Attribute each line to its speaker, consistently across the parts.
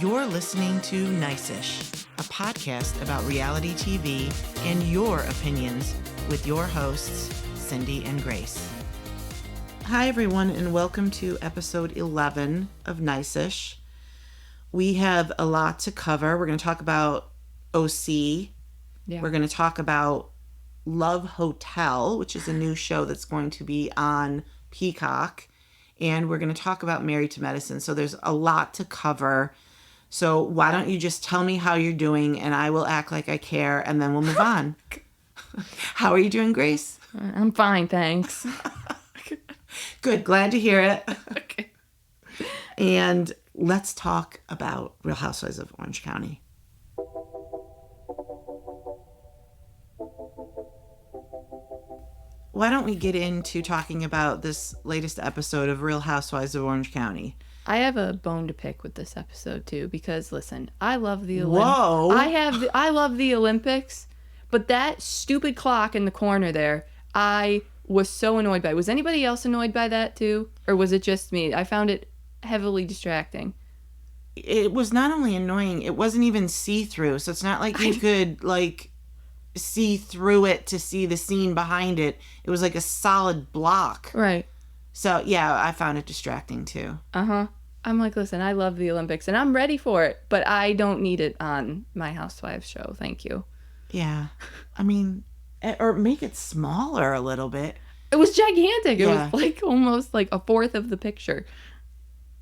Speaker 1: You're listening to Nice-ish, a podcast about reality TV and your opinions with your hosts, Cindy and Grace. Hi, everyone, and welcome to episode 11 of Nice-ish. We have a lot to cover. We're going to talk about OC. Yeah. We're going to talk about Love Hotel, which is a new show that's going to be on Peacock. And we're going to talk about Married to Medicine. So there's a lot to cover. So why don't you just tell me how you're doing and I will act like I care and then we'll move on. How are you doing, Grace?
Speaker 2: I'm fine, thanks.
Speaker 1: Good. Glad to hear it.
Speaker 2: Okay.
Speaker 1: And let's talk about Real Housewives of Orange County. Why don't we get into talking about this latest episode of Real Housewives of Orange County?
Speaker 2: I have a bone to pick with this episode too because listen, I love the
Speaker 1: Whoa!
Speaker 2: I love the Olympics, but that stupid clock in the corner there, I was so annoyed by. Was anybody else annoyed by that too, or was it just me? I found it heavily distracting.
Speaker 1: It was not only annoying; it wasn't even see-through, so it's not like you could see through it to see the scene behind it. It was like a solid block.
Speaker 2: Right.
Speaker 1: So, yeah, I found it distracting, too.
Speaker 2: Uh-huh. I'm like, listen, I love the Olympics, and I'm ready for it, but I don't need it on my Housewives show. Thank you.
Speaker 1: Yeah. I mean, or make it smaller a little bit.
Speaker 2: It was gigantic. It was like almost like a fourth of the picture.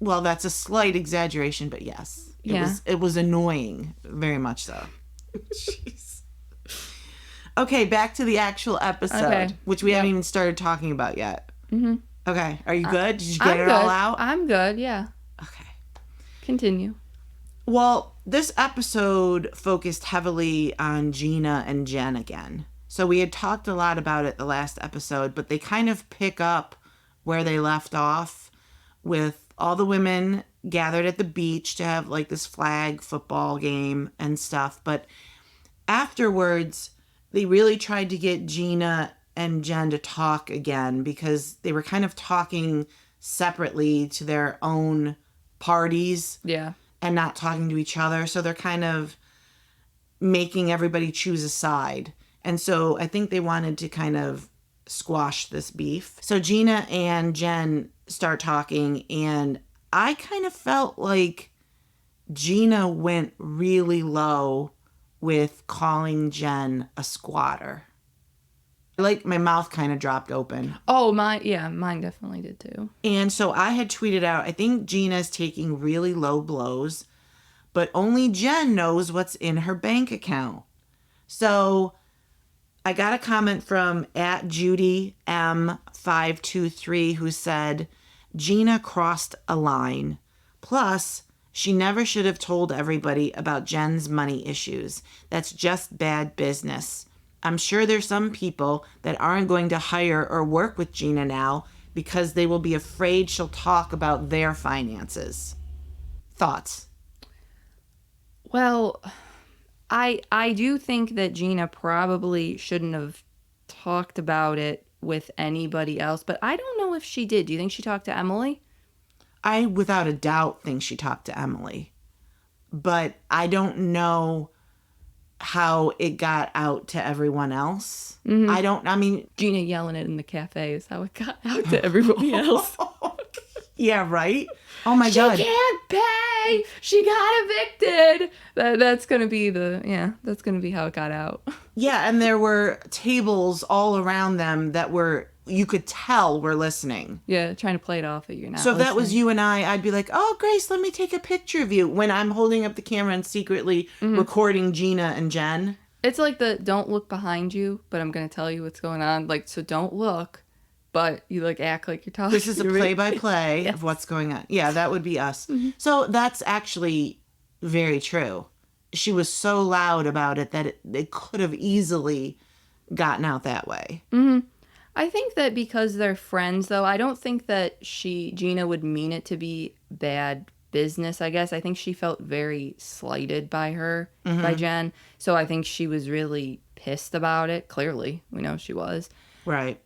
Speaker 1: Well, that's a slight exaggeration, but yes. It was annoying. Very much so. Jeez. Okay, back to the actual episode, which we haven't even started talking about yet.
Speaker 2: Mm-hmm.
Speaker 1: Okay, are you good? Did you get it all out?
Speaker 2: I'm good, yeah.
Speaker 1: Okay.
Speaker 2: Continue.
Speaker 1: Well, this episode focused heavily on Gina and Jen again. So we had talked a lot about it the last episode, but they kind of pick up where they left off with all the women gathered at the beach to have like this flag football game and stuff. But afterwards, they really tried to get Gina and Jen to talk again because they were kind of talking separately to their own parties.
Speaker 2: Yeah.
Speaker 1: And not talking to each other. So they're kind of making everybody choose a side. And so I think they wanted to kind of squash this beef. So Gina and Jen start talking, and I kind of felt like Gina went really low with calling Jen a squatter. Like, my mouth kind of dropped open.
Speaker 2: Oh, mine definitely did too.
Speaker 1: And so I had tweeted out, I think Gina's taking really low blows, but only Jen knows what's in her bank account. So I got a comment from @JudyM523 who said, Gina crossed a line. Plus, she never should have told everybody about Jen's money issues. That's just bad business. I'm sure there's some people that aren't going to hire or work with Gina now because they will be afraid she'll talk about their finances. Thoughts?
Speaker 2: Well, I do think that Gina probably shouldn't have talked about it with anybody else, but I don't know if she did. Do you think she talked to Emily?
Speaker 1: I, without a doubt, think she talked to Emily. But I don't know how it got out to everyone else.
Speaker 2: Mm-hmm. Gina yelling it in the cafe is how it got out to everybody else.
Speaker 1: Yeah, right? Oh my God.
Speaker 2: She can't pay! She got evicted! That's gonna be that's gonna be how it got out.
Speaker 1: Yeah, and there were tables all around them that you could tell were listening.
Speaker 2: Yeah, trying to play it off that you're not
Speaker 1: So if
Speaker 2: listening.
Speaker 1: that was you and I'd be like, oh, Grace, let me take a picture of you when I'm holding up the camera and secretly recording Gina and Jen.
Speaker 2: It's like the don't look behind you, but I'm going to tell you what's going on. Like, so don't look, but you like act like you're talking.
Speaker 1: This is a play-by-play of what's going on. Yeah, that would be us. Mm-hmm. So that's actually very true. She was so loud about it that it could have easily gotten out that way.
Speaker 2: Mm-hmm. I think that because they're friends, though, I don't think that Gina would mean it to be bad business, I guess. I think she felt very slighted by by Jen. So I think she was really pissed about it. Clearly, we know she was.
Speaker 1: Right.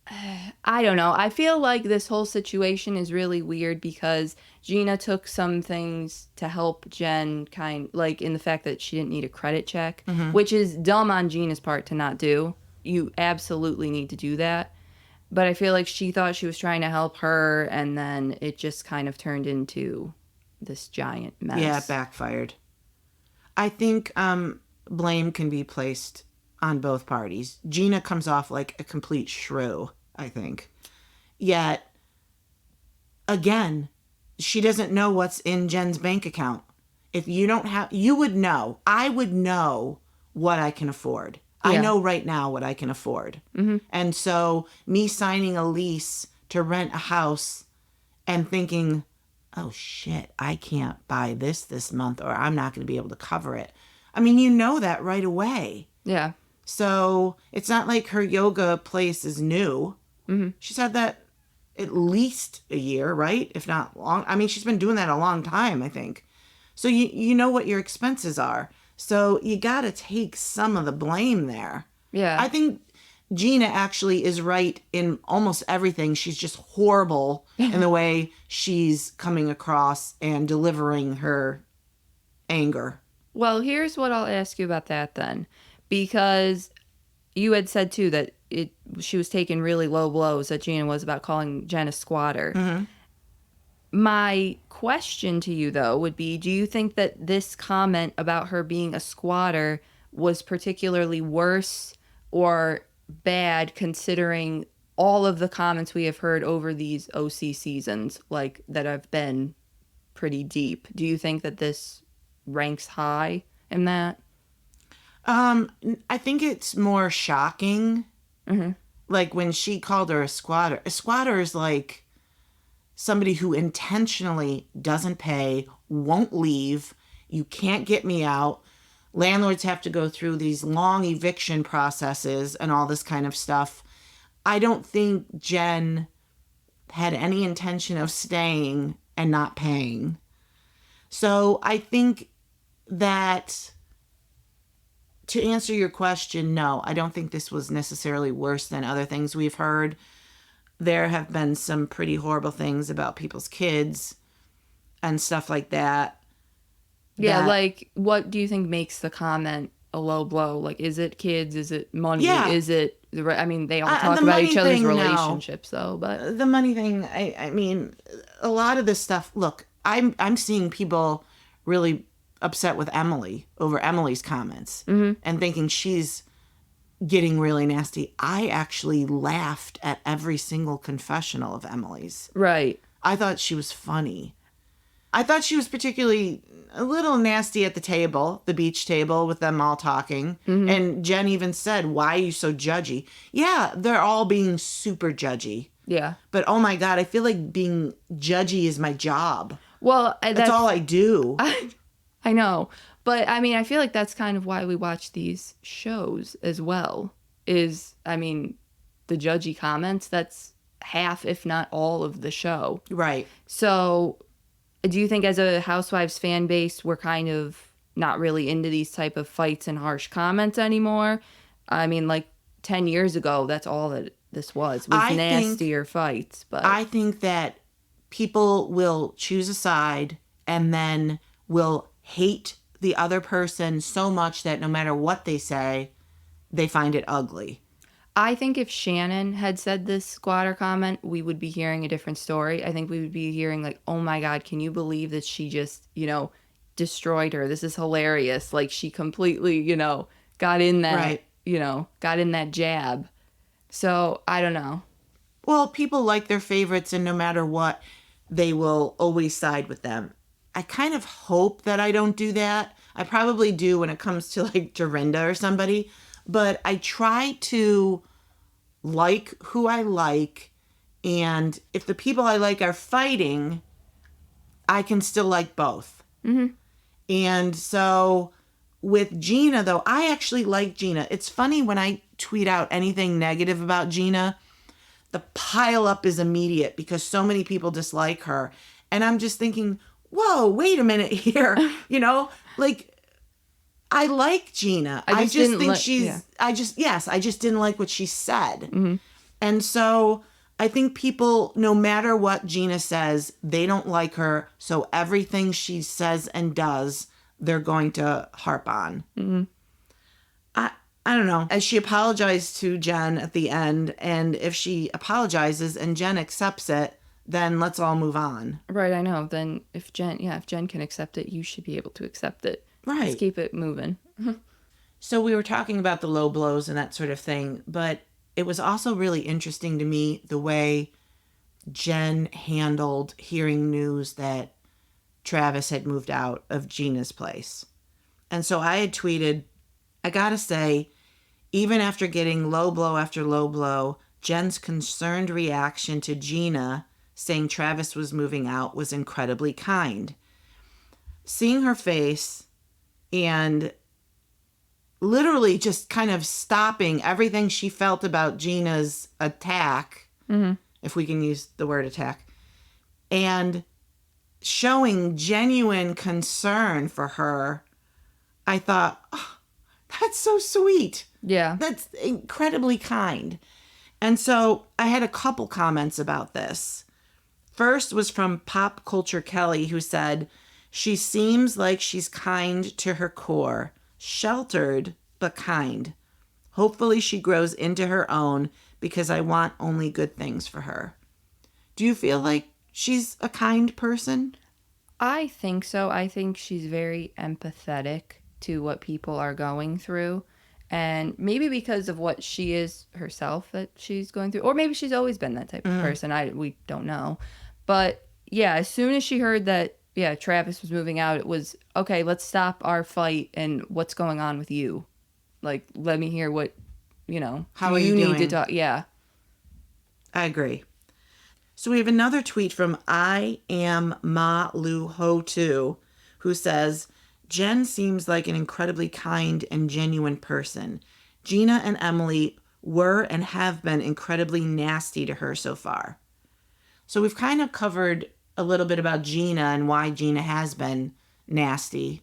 Speaker 2: I don't know. I feel like this whole situation is really weird because Gina took some things to help Jen like in the fact that she didn't need a credit check, which is dumb on Gina's part to not do. You absolutely need to do that. But I feel like she thought she was trying to help her, and then it just kind of turned into this giant mess.
Speaker 1: Yeah, it backfired. I think blame can be placed on both parties. Gina comes off like a complete shrew, I think. Yet, again, she doesn't know what's in Jen's bank account. If you don't have, you would know. I would know what I can afford. Yeah. I know right now what I can afford. Mm-hmm. And so me signing a lease to rent a house and thinking, oh shit, I can't buy this month or I'm not going to be able to cover it. I mean, you know that right away.
Speaker 2: Yeah.
Speaker 1: So it's not like her yoga place is new. Mm-hmm. She's had that at least a year, right? If not long. I mean, she's been doing that a long time, I think. So you know what your expenses are. So you got to take some of the blame there.
Speaker 2: Yeah.
Speaker 1: I think Gina actually is right in almost everything. She's just horrible in the way she's coming across and delivering her anger.
Speaker 2: Well, here's what I'll ask you about that then. Because you had said, too, that she was taking really low blows, that Gina was about calling Jen a squatter. Mm-hmm. My question to you, though, would be, do you think that this comment about her being a squatter was particularly worse or bad considering all of the comments we have heard over these OC seasons, like, that have been pretty deep? Do you think that this ranks high in that?
Speaker 1: I think it's more shocking. Mm-hmm. Like when she called her a squatter. A squatter is like somebody who intentionally doesn't pay, won't leave. You can't get me out. Landlords have to go through these long eviction processes and all this kind of stuff. I don't think Jen had any intention of staying and not paying. So I think that, to answer your question, no, I don't think this was necessarily worse than other things we've heard. There have been some pretty horrible things about people's kids and stuff like that.
Speaker 2: Yeah, like, what do you think makes the comment a low blow? Like, is it kids? Is it money?
Speaker 1: Yeah.
Speaker 2: Is it, I mean, they all talk about each other's relationships, though, but...
Speaker 1: The money thing, I mean, a lot of this stuff, look, I'm seeing people really upset with Emily over Emily's comments and thinking she's getting really nasty. I actually laughed at every single confessional of Emily's.
Speaker 2: Right.
Speaker 1: I thought she was funny. I thought she was particularly a little nasty at the table, the beach table with them all talking. Mm-hmm. And Jen even said, why are you so judgy? Yeah, they're all being super judgy.
Speaker 2: Yeah.
Speaker 1: But oh my God, I feel like being judgy is my job.
Speaker 2: Well,
Speaker 1: that's all I do.
Speaker 2: I know. But, I mean, I feel like that's kind of why we watch these shows as well. Is, I mean, the judgy comments, that's half, if not all, of the show.
Speaker 1: Right.
Speaker 2: So, do you think as a Housewives fan base, we're kind of not really into these type of fights and harsh comments anymore? I mean, like, 10 years ago, that's all that this was nastier fights. But
Speaker 1: I think that people will choose a side and then will hate the other person so much that no matter what they say, they find it ugly.
Speaker 2: I think if Shannon had said this squatter comment, we would be hearing a different story. I think we would be hearing like, oh my God, can you believe that she just, destroyed her? This is hilarious. Like she completely, got in that, right. Got in that jab. So I don't know.
Speaker 1: Well, people like their favorites and no matter what, they will always side with them. I kind of hope that I don't do that. I probably do when it comes to like Dorinda or somebody. But I try to like who I like. And if the people I like are fighting, I can still like both. Mm-hmm. And so with Gina, though, I actually like Gina. It's funny when I tweet out anything negative about Gina, the pile up is immediate because so many people dislike her. And I'm just thinking, whoa, wait a minute here. Like, I like Gina. I just didn't like what she said. Mm-hmm. And so I think people, no matter what Gina says, they don't like her. So everything she says and does, they're going to harp on.
Speaker 2: Mm-hmm.
Speaker 1: I don't know. As she apologized to Jen at the end, and if she apologizes and Jen accepts it, then let's all move on.
Speaker 2: Right, I know. Then if Jen can accept it, you should be able to accept it.
Speaker 1: Right.
Speaker 2: Let's keep it moving.
Speaker 1: So we were talking about the low blows and that sort of thing, but it was also really interesting to me the way Jen handled hearing news that Travis had moved out of Gina's place. And so I had tweeted, I gotta say, even after getting low blow after low blow, Jen's concerned reaction to Gina saying Travis was moving out was incredibly kind. Seeing her face and literally just kind of stopping everything she felt about Gina's attack, if we can use the word attack, and showing genuine concern for her, I thought, oh, that's so sweet.
Speaker 2: Yeah.
Speaker 1: That's incredibly kind. And so I had a couple comments about this. First was from Pop Culture Kelly, who said, she seems like she's kind to her core, sheltered but kind. Hopefully she grows into her own because I want only good things for her. Do you feel like she's a kind person?
Speaker 2: I think so. I think she's very empathetic to what people are going through. And maybe because of what she is herself that she's going through. Or maybe she's always been that type of person. We don't know. But yeah, as soon as she heard that, Travis was moving out, it was, okay, let's stop our fight and what's going on with you. Like, let me hear what,
Speaker 1: how are you doing?
Speaker 2: Need to talk. Yeah.
Speaker 1: I agree. So we have another tweet from I am Ma Lu Ho 2, who says, Jen seems like an incredibly kind and genuine person. Gina and Emily were and have been incredibly nasty to her so far. So we've kind of covered a little bit about Gina and why Gina has been nasty.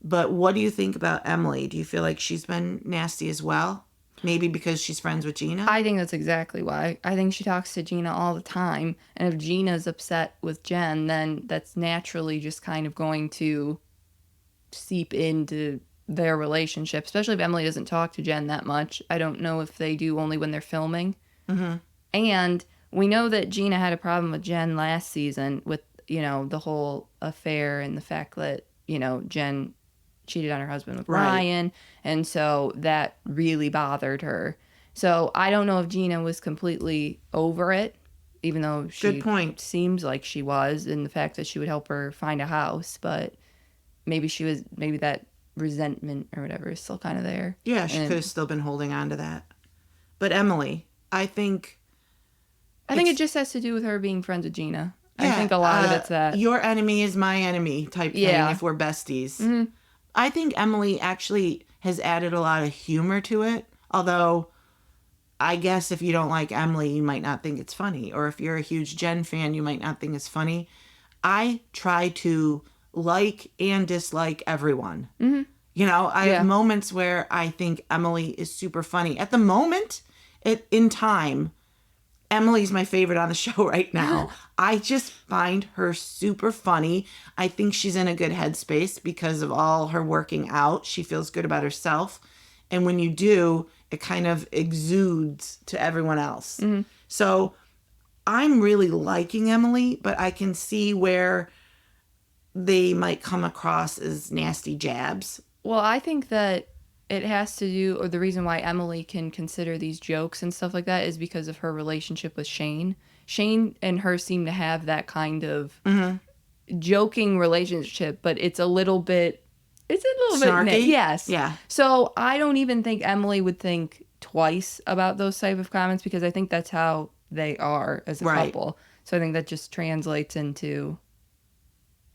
Speaker 1: But what do you think about Emily? Do you feel like she's been nasty as well? Maybe because she's friends with Gina?
Speaker 2: I think that's exactly why. I think she talks to Gina all the time. And if Gina's upset with Jen, then that's naturally just kind of going to seep into their relationship, especially if Emily doesn't talk to Jen that much. I don't know if they do only when they're filming. Mm-hmm. And we know that Gina had a problem with Jen last season with, the whole affair and the fact that, Jen cheated on her husband with Ryan. And so that really bothered her. So I don't know if Gina was completely over it, even though she
Speaker 1: Good point.
Speaker 2: Seems like she was, in the fact that she would help her find a house. But maybe that resentment or whatever is still kind of there.
Speaker 1: Yeah, she could have still been holding on to that. But Emily, I think
Speaker 2: it just has to do with her being friends with Gina.
Speaker 1: Yeah,
Speaker 2: I think a lot of it's that.
Speaker 1: Your enemy is my enemy type thing if we're besties. Mm-hmm. I think Emily actually has added a lot of humor to it. Although, I guess if you don't like Emily, you might not think it's funny. Or if you're a huge Jen fan, you might not think it's funny. I try to like and dislike everyone. Mm-hmm. I have moments where I think Emily is super funny. At the moment, in time, Emily's my favorite on the show right now. I just find her super funny. I think she's in a good headspace because of all her working out. She feels good about herself. And when you do, it kind of exudes to everyone else. Mm-hmm. So I'm really liking Emily, but I can see where they might come across as nasty jabs.
Speaker 2: Well, I think that it has to do, or the reason why Emily can consider these jokes and stuff like that is because of her relationship with Shane. Shane and her seem to have that kind of joking relationship, but it's a little bit
Speaker 1: snarky.
Speaker 2: Yes.
Speaker 1: Yeah.
Speaker 2: So I don't even think Emily would think twice about those type of comments because I think that's how they are as a couple. So I think that just translates into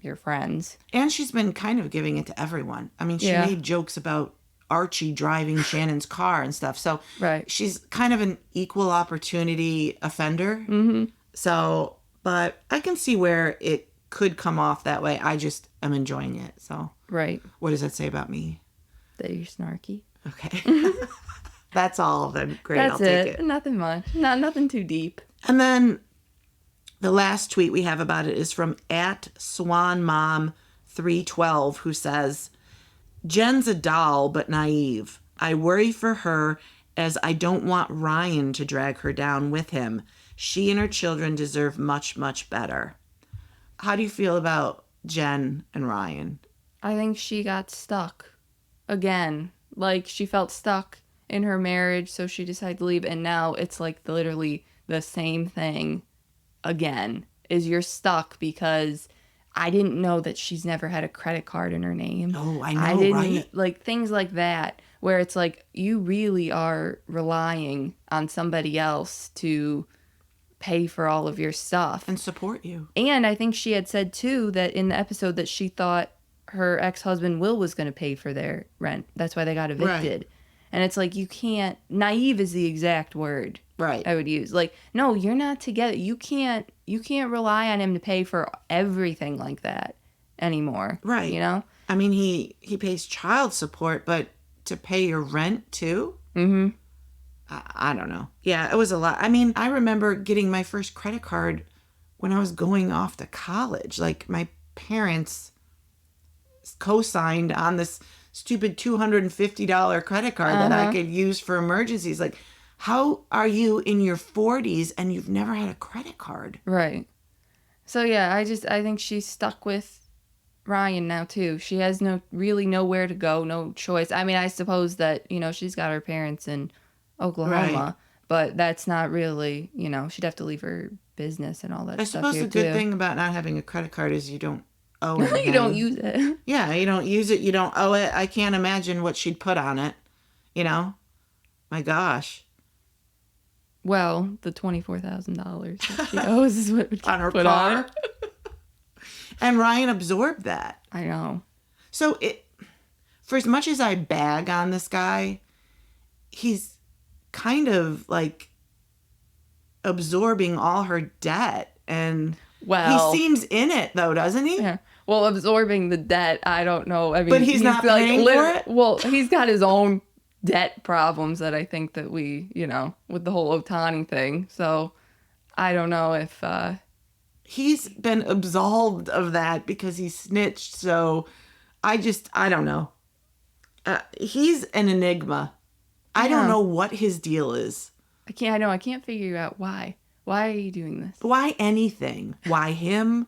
Speaker 2: your friends.
Speaker 1: And she's been kind of giving it to everyone. I mean, she made jokes about Archie driving Shannon's car and stuff. So she's kind of an equal opportunity offender. Mm-hmm. So, but I can see where it could come off that way. I just am enjoying it. So,
Speaker 2: what
Speaker 1: does that say about me?
Speaker 2: That you're snarky.
Speaker 1: Okay. That's all then. Great,
Speaker 2: That's
Speaker 1: I'll take it.
Speaker 2: Nothing much. Nothing too deep.
Speaker 1: And then the last tweet we have about it is from @SwanMom312, who says, Jen's a doll, but naive. I worry for her as I don't want Ryan to drag her down with him. She and her children deserve much, much better. How do you feel about Jen and Ryan?
Speaker 2: I think she got stuck again. Like, she felt stuck in her marriage, so she decided to leave. And now it's like literally the same thing again. Is you're stuck because I didn't know that she's never had a credit card in her name.
Speaker 1: Oh, I know, right?
Speaker 2: Like, things like that, where it's like you really are relying on somebody else to pay for all of your stuff.
Speaker 1: And support you. And
Speaker 2: I think she had said, too, that in the episode that she thought her ex-husband Will was going to pay for their rent. That's why they got evicted. Right. And it's like, you can't, naive is the exact word I would use. Like, no, you're not together. You can't rely on him to pay for everything like that anymore. Right. You know?
Speaker 1: I mean, he pays child support, but to pay your rent too? Mm-hmm. I don't know. Yeah, it was a lot. I mean, I remember getting my first credit card when I was going off to college. Like, my parents co-signed on this stupid $250 credit card that I could use for emergencies. Like, how are you in your 40s and you've never had a credit card?
Speaker 2: Right. So, yeah, I think she's stuck with Ryan now, too. She has really nowhere to go, no choice. I mean, I suppose that, she's got her parents in Oklahoma, but that's not really, she'd have to leave her business and all that stuff.
Speaker 1: I suppose the good thing about not having a credit card is you don't owe it.
Speaker 2: You don't use it.
Speaker 1: Yeah, you don't use it. You don't owe it. I can't imagine what she'd put on it. My gosh.
Speaker 2: Well, the $24,000 that she owes is what would
Speaker 1: on her
Speaker 2: put
Speaker 1: car.
Speaker 2: On.
Speaker 1: And Ryan absorbed that.
Speaker 2: I know.
Speaker 1: So for as much as I bag on this guy, he's kind of like absorbing all her debt, and he seems in it though, doesn't he?
Speaker 2: Yeah. Well, absorbing the debt, I don't know. I mean,
Speaker 1: but he's not paying for it.
Speaker 2: Well, he's got his own debt problems that I think that we, with the whole Otani thing. So I don't know if
Speaker 1: he's been absolved of that because he snitched. So I don't know. He's an enigma. I don't know what his deal is.
Speaker 2: I can't figure out why. Why are you doing this?
Speaker 1: Why anything? Why him?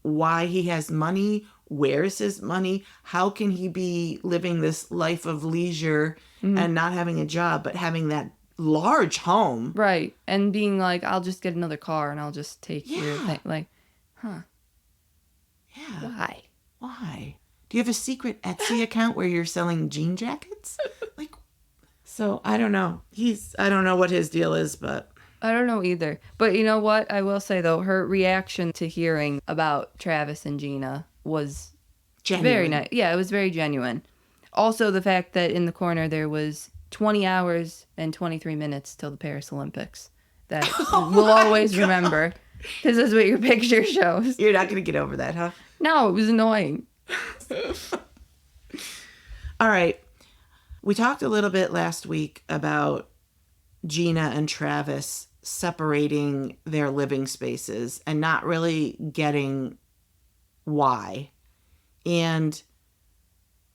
Speaker 1: Why he has money? Where's his money? How can he be living this life of leisure and not having a job, but having that large home?
Speaker 2: Right. And being like, I'll just get another car and I'll just take your thing. Like, huh.
Speaker 1: Yeah. Why? Do you have a secret Etsy account where you're selling jean jackets? Like, so I don't know. I don't know what his deal is, but.
Speaker 2: I don't know either. But you know what? I will say, though, her reaction to hearing about Travis and Gina was genuine. Very nice. Yeah, it was very genuine. Also, the fact that in the corner there was 20 hours and 23 minutes till the Paris Olympics. That we'll always remember. Because that's what your picture shows.
Speaker 1: You're not going to get over that, huh?
Speaker 2: No, it was annoying.
Speaker 1: All right. We talked a little bit last week about Gina and Travis separating their living spaces and not really getting why. And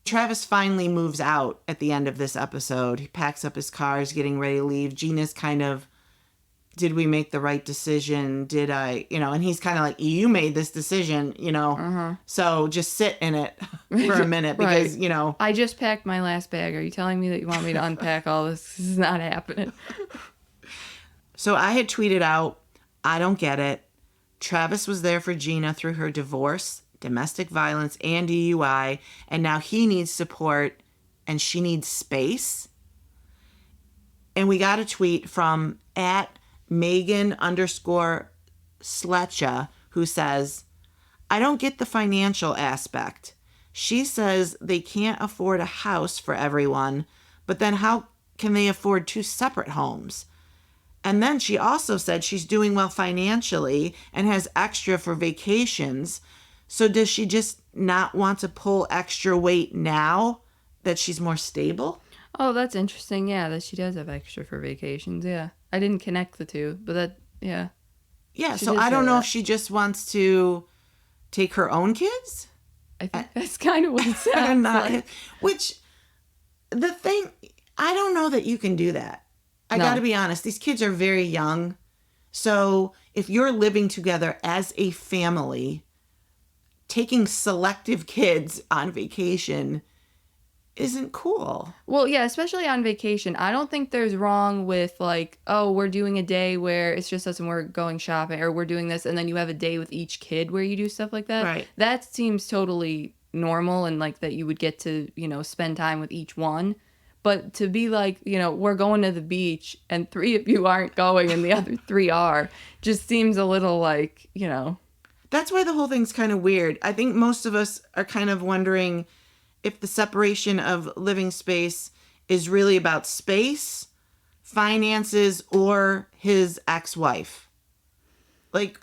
Speaker 1: Travis finally moves out at the end of this episode. He packs up his car, he's getting ready to leave. Gina's kind of, did we make the right decision? Did I, and he's kind of like, you made this decision, so just sit in it for a minute because,
Speaker 2: I just packed my last bag. Are you telling me that you want me to unpack all this? This is not happening.
Speaker 1: So I had tweeted out, I don't get it. Travis was there for Gina through her divorce, domestic violence, and DUI, and now he needs support and she needs space. And we got a tweet from @Megan_Sletcha, who says, I don't get the financial aspect. She says they can't afford a house for everyone, but then how can they afford 2 separate homes? And then she also said she's doing well financially and has extra for vacations. So does she just not want to pull extra weight now that she's more stable?
Speaker 2: Oh, that's interesting. Yeah, that she does have extra for vacations. Yeah. I didn't connect the two, but that, yeah.
Speaker 1: Yeah,
Speaker 2: She
Speaker 1: so
Speaker 2: did
Speaker 1: I
Speaker 2: say
Speaker 1: don't know if
Speaker 2: that.
Speaker 1: she just wants to take her own kids.
Speaker 2: I think that's kind of what it
Speaker 1: And
Speaker 2: sounds
Speaker 1: not
Speaker 2: like.
Speaker 1: which the thing, I don't know that you can do that. I got to
Speaker 2: No.
Speaker 1: be honest. These kids are very young. So if you're living together as a family, taking selective kids on vacation isn't cool.
Speaker 2: Well, yeah, especially on vacation. I don't think there's wrong with like, oh, we're doing a day where it's just us and we're going shopping, or we're doing this, and then you have a day with each kid where you do stuff like that.
Speaker 1: Right.
Speaker 2: That seems totally normal and like that you would get to, spend time with each one. But to be like, we're going to the beach and 3 of you aren't going and the other 3 are, just seems a little like,
Speaker 1: That's why the whole thing's kind of weird. I think most of us are kind of wondering if the separation of living space is really about space, finances, or his ex-wife. Like,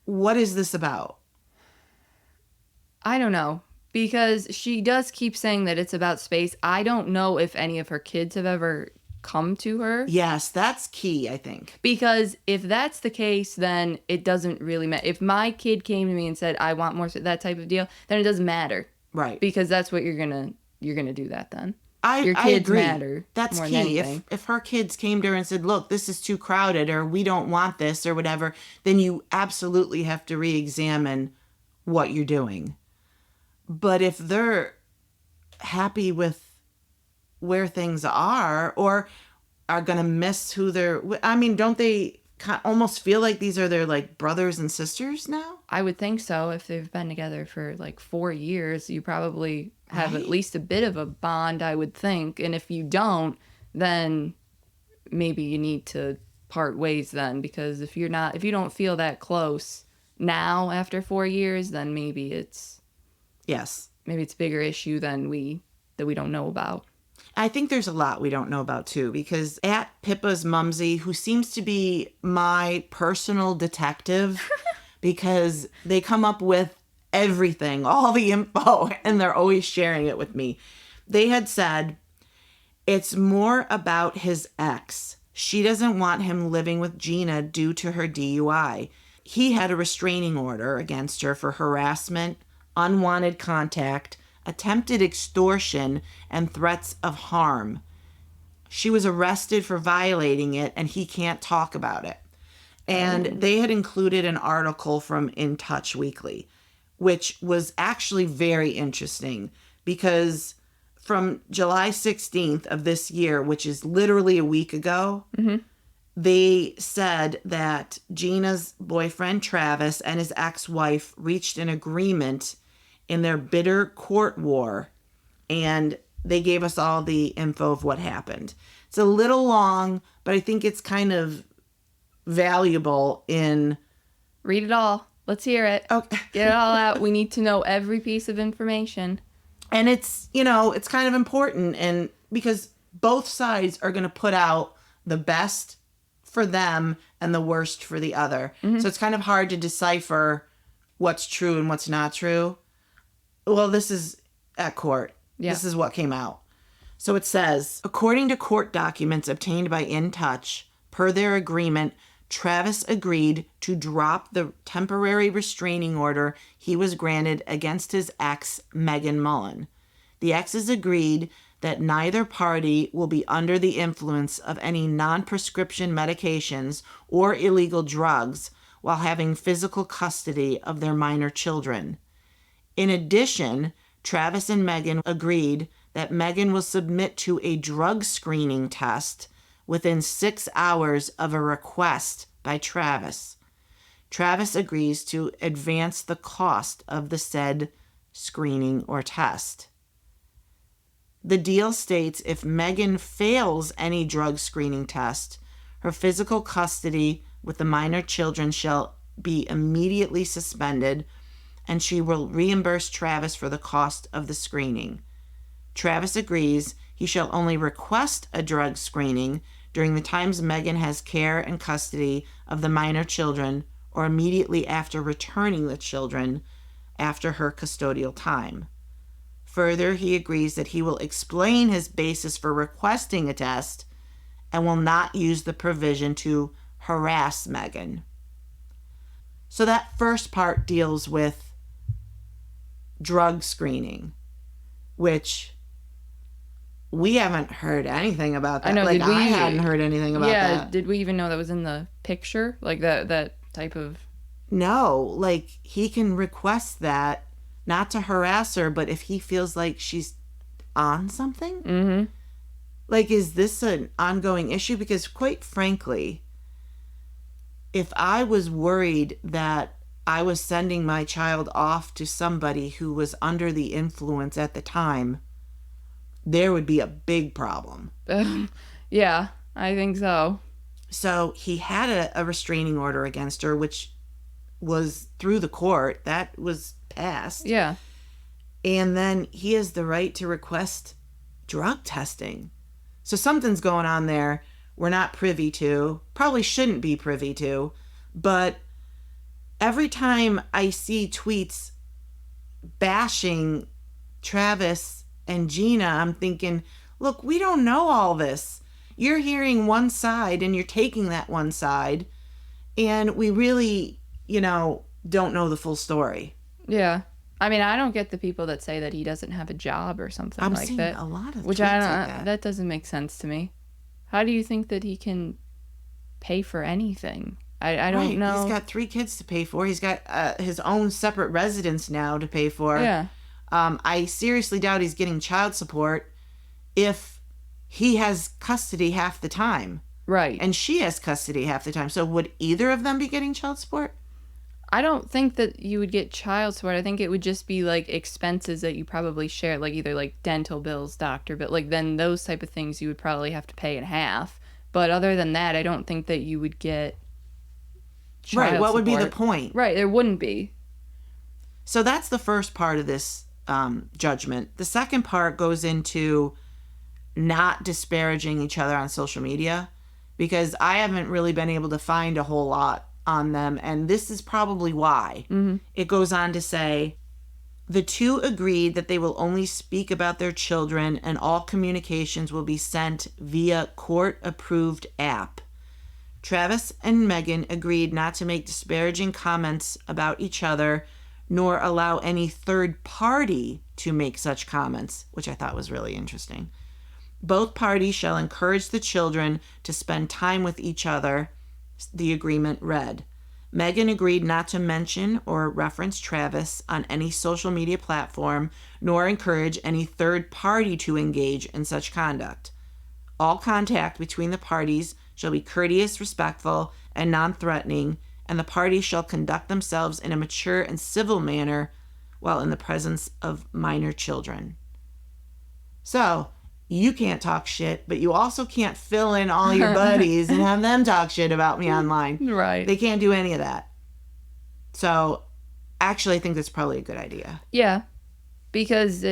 Speaker 1: what is this about?
Speaker 2: I don't know. Because she does keep saying that it's about space. I don't know if any of her kids have ever come to her.
Speaker 1: Yes, that's key, I think.
Speaker 2: Because if that's the case, then it doesn't really matter. If my kid came to me and said, I want more, that type of deal, then it doesn't matter.
Speaker 1: Right.
Speaker 2: Because that's what you're gonna do that then.
Speaker 1: I
Speaker 2: Your kids
Speaker 1: agree.
Speaker 2: matter.
Speaker 1: That's
Speaker 2: more
Speaker 1: key.
Speaker 2: Than anything.
Speaker 1: If her kids came to her and said, look, this is too crowded, or we don't want this, or whatever, then you absolutely have to re-examine what you're doing. But if they're happy with where things are, or are going to miss who they're, I mean, don't they almost feel like these are their like brothers and sisters now?
Speaker 2: I would think so. If they've been together for like 4 years, you probably have
Speaker 1: Right.
Speaker 2: at least a bit of a bond, I would think. And if you don't, then maybe you need to part ways then, because if you don't feel that close now after 4 years, then maybe it's
Speaker 1: Yes.
Speaker 2: a bigger issue than we don't know about.
Speaker 1: I think there's a lot we don't know about too, because at Pippa's Mumsy, who seems to be my personal detective, because they come up with everything, all the info, and they're always sharing it with me. They had said, it's more about his ex. She doesn't want him living with Gina due to her DUI. He had a restraining order against her for harassment, unwanted contact, attempted extortion, and threats of harm. She was arrested for violating it, and he can't talk about it. And they had included an article from In Touch Weekly, which was actually very interesting, because from July 16th of this year, which is literally a week ago, they said that Gina's boyfriend, Travis, and his ex-wife reached an agreement in their bitter court war, and they gave us all the info of what happened. It's a little long, but I think it's kind of valuable in...
Speaker 2: Read it all. Let's hear it.
Speaker 1: Okay.
Speaker 2: Get it all out. We need to know every piece of information.
Speaker 1: And it's, it's kind of important, and because both sides are going to put out the best for them and the worst for the other. So it's kind of hard to decipher what's true and what's not true. Well, this is at court.
Speaker 2: Yeah.
Speaker 1: This is what came out. So it says, according to court documents obtained by In Touch, per their agreement, Travis agreed to drop the temporary restraining order he was granted against his ex, Megan Mullen. The exes agreed that neither party will be under the influence of any non-prescription medications or illegal drugs while having physical custody of their minor children. In addition, Travis and Megan agreed that Megan will submit to a drug screening test within 6 hours of a request by Travis. Travis agrees to advance the cost of the said screening or test. The deal states if Megan fails any drug screening test, her physical custody with the minor children shall be immediately suspended, and she will reimburse Travis for the cost of the screening. Travis agrees he shall only request a drug screening during the times Megan has care and custody of the minor children, or immediately after returning the children after her custodial time. Further, he agrees that he will explain his basis for requesting a test and will not use the provision to harass Megan. So that first part deals with drug screening, which we haven't heard anything about that.
Speaker 2: I know,
Speaker 1: I hadn't heard anything about that.
Speaker 2: Yeah, did we even know that was in the picture? Like that type of...
Speaker 1: No, like he can request that, not to harass her, but if he feels like she's on something.
Speaker 2: Mm-hmm.
Speaker 1: Like, is this an ongoing issue? Because quite frankly, if I was worried that I was sending my child off to somebody who was under the influence at the time, there would be a big problem.
Speaker 2: Yeah, I think so.
Speaker 1: So he had a restraining order against her, which was through the court. That was passed.
Speaker 2: Yeah.
Speaker 1: And then he has the right to request drug testing. So something's going on there we're not privy to, probably shouldn't be privy to, but every time I see tweets bashing Travis and Gina, I'm thinking, look, we don't know all this. You're hearing one side and you're taking that one side, and we really, don't know the full story.
Speaker 2: Yeah. I mean, I don't get the people that say that he doesn't have a job or something like that.
Speaker 1: I'm seeing a lot of
Speaker 2: which
Speaker 1: tweets
Speaker 2: I don't,
Speaker 1: like that.
Speaker 2: That doesn't make sense to me. How do you think that he can pay for anything? I don't know.
Speaker 1: He's got 3 kids to pay for. He's got his own separate residence now to pay for.
Speaker 2: Yeah.
Speaker 1: I seriously doubt he's getting child support if he has custody half the time.
Speaker 2: Right.
Speaker 1: And she has custody half the time. So would either of them be getting child support?
Speaker 2: I don't think that you would get child support. I think it would just be like expenses that you probably share, like either like dental bills, doctor, but like then those type of things you would probably have to pay in half. But other than that, I don't think that you would get child
Speaker 1: Right. What
Speaker 2: support.
Speaker 1: would be the point?
Speaker 2: Right. There wouldn't be.
Speaker 1: So that's the first part of this judgment. The second part goes into not disparaging each other on social media, because I haven't really been able to find a whole lot on them, and this is probably why.
Speaker 2: Mm-hmm.
Speaker 1: It goes on to say, the two agreed that they will only speak about their children and all communications will be sent via court-approved app. Travis and Megan agreed not to make disparaging comments about each other, nor allow any third party to make such comments, which I thought was really interesting. Both parties shall encourage the children to spend time with each other, the agreement read. Megan agreed not to mention or reference Travis on any social media platform, nor encourage any third party to engage in such conduct. All contact between the parties shall be courteous, respectful, and non-threatening, and the parties shall conduct themselves in a mature and civil manner while in the presence of minor children. So, you can't talk shit, but you also can't fill in all your buddies and have them talk shit about me online.
Speaker 2: Right.
Speaker 1: They can't do any of that. So, actually, I think that's probably a good idea.
Speaker 2: Yeah. Because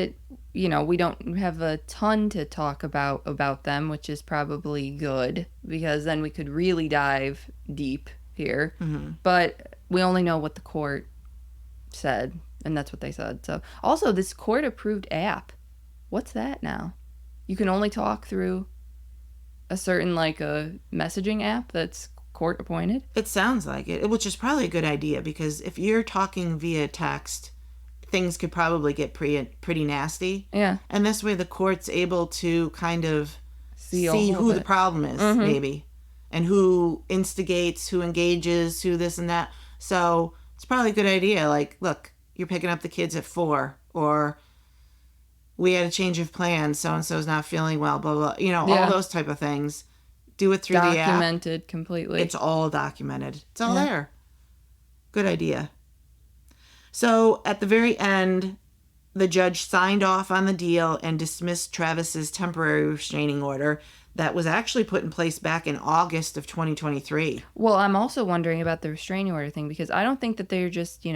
Speaker 2: we don't have a ton to talk about them, which is probably good, because then we could really dive deep here. Mm-hmm. But we only know what the court said, and that's what they said. So, also, this court-approved app, what's that now? You can only talk through a certain, a messaging app that's court-appointed?
Speaker 1: It sounds like it, which is probably a good idea, because if you're talking via text, things could probably get pretty nasty.
Speaker 2: Yeah.
Speaker 1: And this way the court's able to kind of see who the problem is,
Speaker 2: mm-hmm.
Speaker 1: maybe, and who instigates, who engages, who this and that. So it's probably a good idea. Like, look, you're picking up the kids at 4, or we had a change of plans, so-and-so's not feeling well, blah, blah, all those type of things. Do it through the app.
Speaker 2: Documented completely.
Speaker 1: It's all documented. It's all there. Good idea. So at the very end, the judge signed off on the deal and dismissed Travis's temporary restraining order that was actually put in place back in August of 2023.
Speaker 2: Well, I'm also wondering about the restraining order thing, because I don't think that they're just,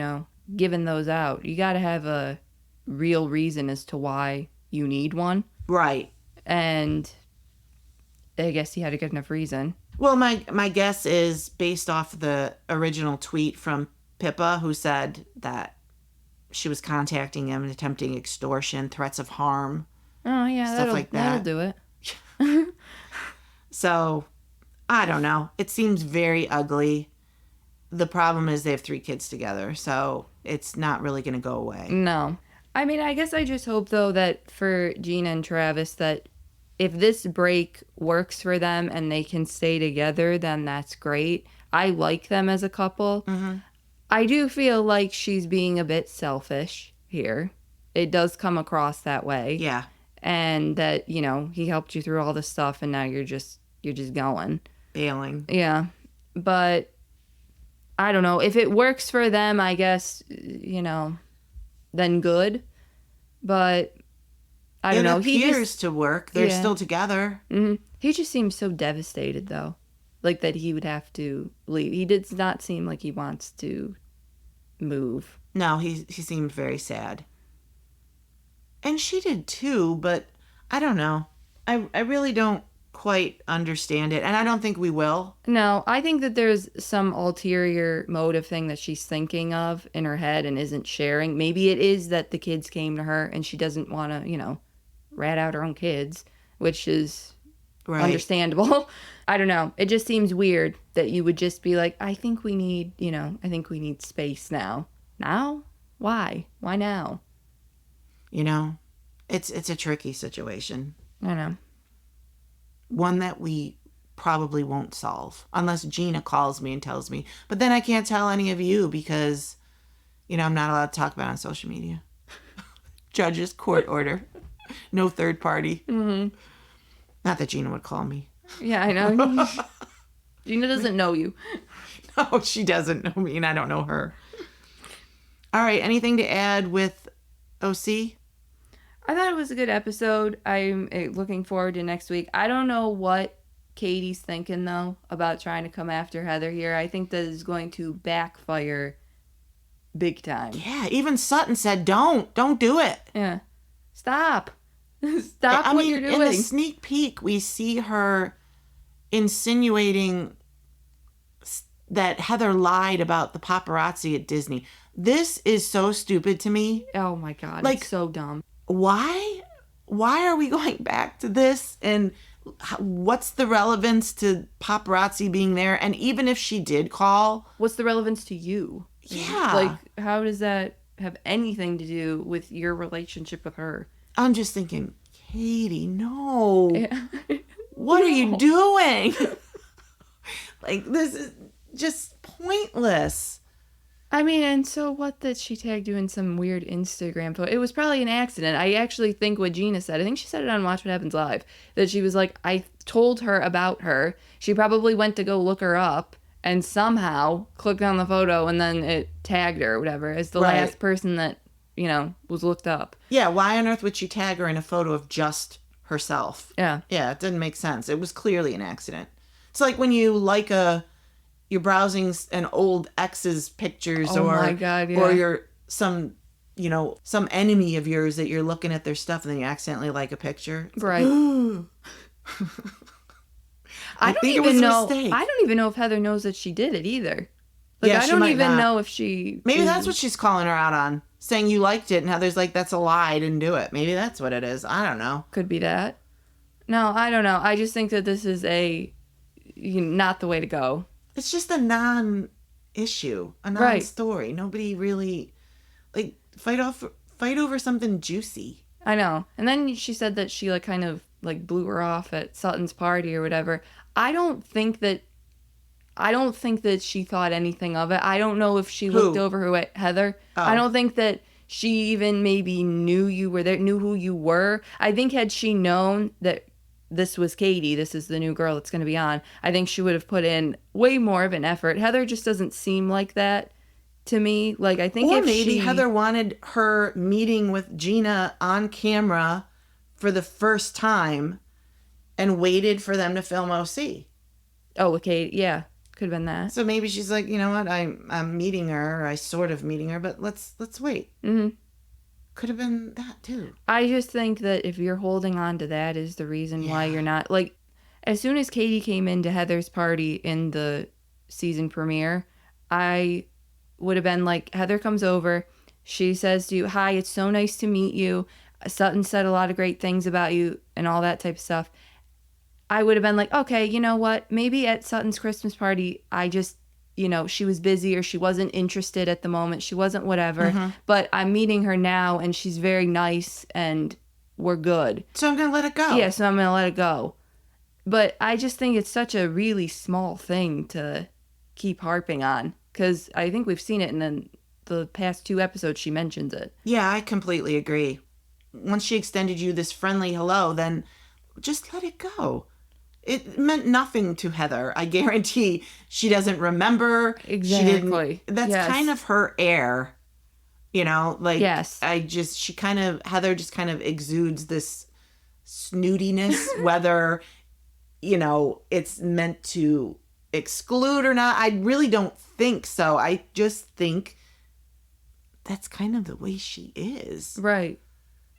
Speaker 2: giving those out. You got to have a real reason as to why you need one.
Speaker 1: Right.
Speaker 2: And I guess he had a good enough reason.
Speaker 1: Well, my guess is based off the original tweet from Pippa, who said that she was contacting him and attempting extortion, threats of harm.
Speaker 2: Oh, yeah.
Speaker 1: Stuff like that.
Speaker 2: That'll do it.
Speaker 1: So, I don't know. It seems very ugly. The problem is they have 3 kids together, so it's not really going to go away.
Speaker 2: No. I mean, I guess I just hope, though, that for Gina and Travis, that if this break works for them and they can stay together, then that's great. I like them as a couple.
Speaker 1: Mm-hmm.
Speaker 2: I do feel like she's being a bit selfish here. It does come across that way.
Speaker 1: Yeah.
Speaker 2: And that, you know, he helped you through all this stuff and now you're just going.
Speaker 1: Bailing.
Speaker 2: Yeah. But I don't know. If it works for them, I guess, you know, then good. But I don't know.
Speaker 1: It appears to work. They're still together.
Speaker 2: Mm-hmm. He just seems so devastated, though. Like that he would have to leave. He does not seem like he wants to move.
Speaker 1: No, he seemed very sad. And she did too, but I don't know. I really don't quite understand it, and I don't think we will.
Speaker 2: No, I think that there's some ulterior motive thing that she's thinking of in her head and isn't sharing. Maybe it is that the kids came to her and she doesn't want to, you know, rat out her own kids, which is understandable. I don't know. It just seems weird that you would just be like, I think we need space now. Now? Why? Why now?
Speaker 1: You know, it's a tricky situation.
Speaker 2: I know.
Speaker 1: One that we probably won't solve unless Gina calls me and tells me. But then I can't tell any of you because, you know, I'm not allowed to talk about it on social media. Judge's court order. No third party.
Speaker 2: Mm-hmm.
Speaker 1: Not that Gina would call me.
Speaker 2: Yeah, I know. Gina doesn't know you.
Speaker 1: No, she doesn't know me and I don't know her. All right, anything to add with OC?
Speaker 2: I thought it was a good episode. I'm looking forward to next week. I don't know what Katie's thinking, though, about trying to come after Heather here. I think that is going to backfire big time.
Speaker 1: Yeah, even Sutton said, don't do it.
Speaker 2: Yeah. Stop. Stop what you're doing.
Speaker 1: In the sneak peek, we see her insinuating that Heather lied about the paparazzi at Disney. This is so stupid to me.
Speaker 2: Oh, my God.
Speaker 1: Like,
Speaker 2: it's so dumb.
Speaker 1: Why are we going back to this? And what's the relevance to paparazzi being there? And even if she did call,
Speaker 2: what's the relevance to you?
Speaker 1: Yeah.
Speaker 2: Like, how does that have anything to do with your relationship with her?
Speaker 1: I'm just thinking, Katie, no.
Speaker 2: Yeah.
Speaker 1: What are you doing? Like, this is just pointless.
Speaker 2: I mean, and so what that she tagged you in some weird Instagram photo? It was probably an accident. I actually think what Gina said, I think she said it on Watch What Happens Live, that she was like, I told her about her. She probably went to go look her up and somehow clicked on the photo and then it tagged her or whatever as the last person that, you know, was looked up.
Speaker 1: Yeah, why on earth would she tag her in a photo of just herself?
Speaker 2: Yeah.
Speaker 1: Yeah, it didn't make sense. It was clearly an accident. It's like when you like you're browsing an old ex's pictures
Speaker 2: my God, yeah.
Speaker 1: or you're some enemy of yours that you're looking at their stuff and then you accidentally like a picture. It's
Speaker 2: right.
Speaker 1: Like,
Speaker 2: I don't even know if Heather knows that she did it either. Like,
Speaker 1: yeah,
Speaker 2: I don't even know if she...
Speaker 1: Maybe that's what she's calling her out on. Saying you liked it and Heather's like, that's a lie, I didn't do it. Maybe that's what it is. I don't know.
Speaker 2: Could be that. No, I don't know. I just think that this is not the way to go.
Speaker 1: It's just a non-issue, a non-story. Right. Nobody really, fight over something juicy.
Speaker 2: I know. And then she said that she, kind of, blew her off at Sutton's party or whatever. I don't think that she thought anything of it. I don't know if she looked over her at Heather. Oh. I don't think that she even maybe knew you were there, knew who you were. I think had she known that this was Katie, this is the new girl that's going to be on, I think she would have put in way more of an effort. Heather just doesn't seem like that to me. I think
Speaker 1: or maybe Heather wanted her meeting with Gina on camera for the first time and waited for them to film OC.
Speaker 2: Oh, with Katie, yeah. Could have been that.
Speaker 1: So maybe she's like, you know what, I'm meeting her, or I sort of meeting her, but let's wait. Mm-hmm. Could have been that too.
Speaker 2: I just think that if you're holding on to that is the reason why you're not, as soon as Katie came into Heather's party in the season premiere, I would have been like, Heather comes over, she says to you, "Hi, it's so nice to meet you. Sutton said a lot of great things about you," and all that type of stuff, I would have been like, okay, you know what? Maybe at Sutton's Christmas party, I just, she was busy or she wasn't interested at the moment. She wasn't whatever. But I'm meeting her now and she's very nice and we're good.
Speaker 1: So I'm going to let it go.
Speaker 2: Yeah, so I'm going to let it go. But I just think it's such a really small thing to keep harping on. Because I think we've seen it in the past 2 episodes she mentions it.
Speaker 1: Yeah, I completely agree. Once she extended you this friendly hello, then just let it go. It meant nothing to Heather. I guarantee she doesn't remember.
Speaker 2: Exactly.
Speaker 1: That's kind of her air.
Speaker 2: Yes.
Speaker 1: Heather just kind of exudes this snootiness, whether, it's meant to exclude or not. I really don't think so. I just think that's kind of the way she is.
Speaker 2: Right.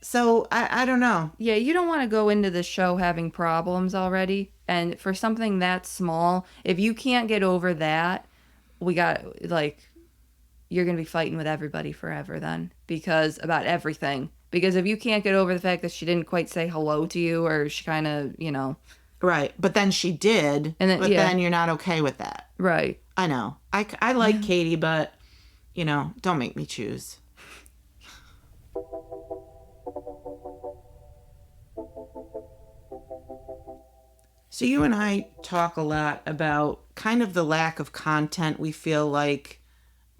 Speaker 1: So, I don't know.
Speaker 2: Yeah, you don't want to go into the show having problems already. And for something that small, if you can't get over that, you're going to be fighting with everybody forever then. Because about everything. Because if you can't get over the fact that she didn't quite say hello to you or she kind of,
Speaker 1: Right. But then she did. Then you're not okay with that.
Speaker 2: Right.
Speaker 1: I know. I like Katie, but, don't make me choose. So you and I talk a lot about kind of the lack of content we feel like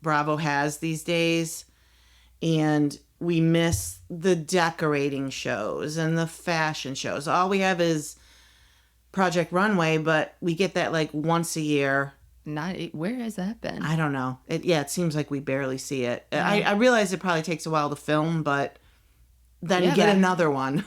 Speaker 1: Bravo has these days. And we miss the decorating shows and the fashion shows. All we have is Project Runway, but we get that once a year.
Speaker 2: Where has that been?
Speaker 1: I don't know. It seems like we barely see it. Yeah. I realize it probably takes a while to film, but then you get another one.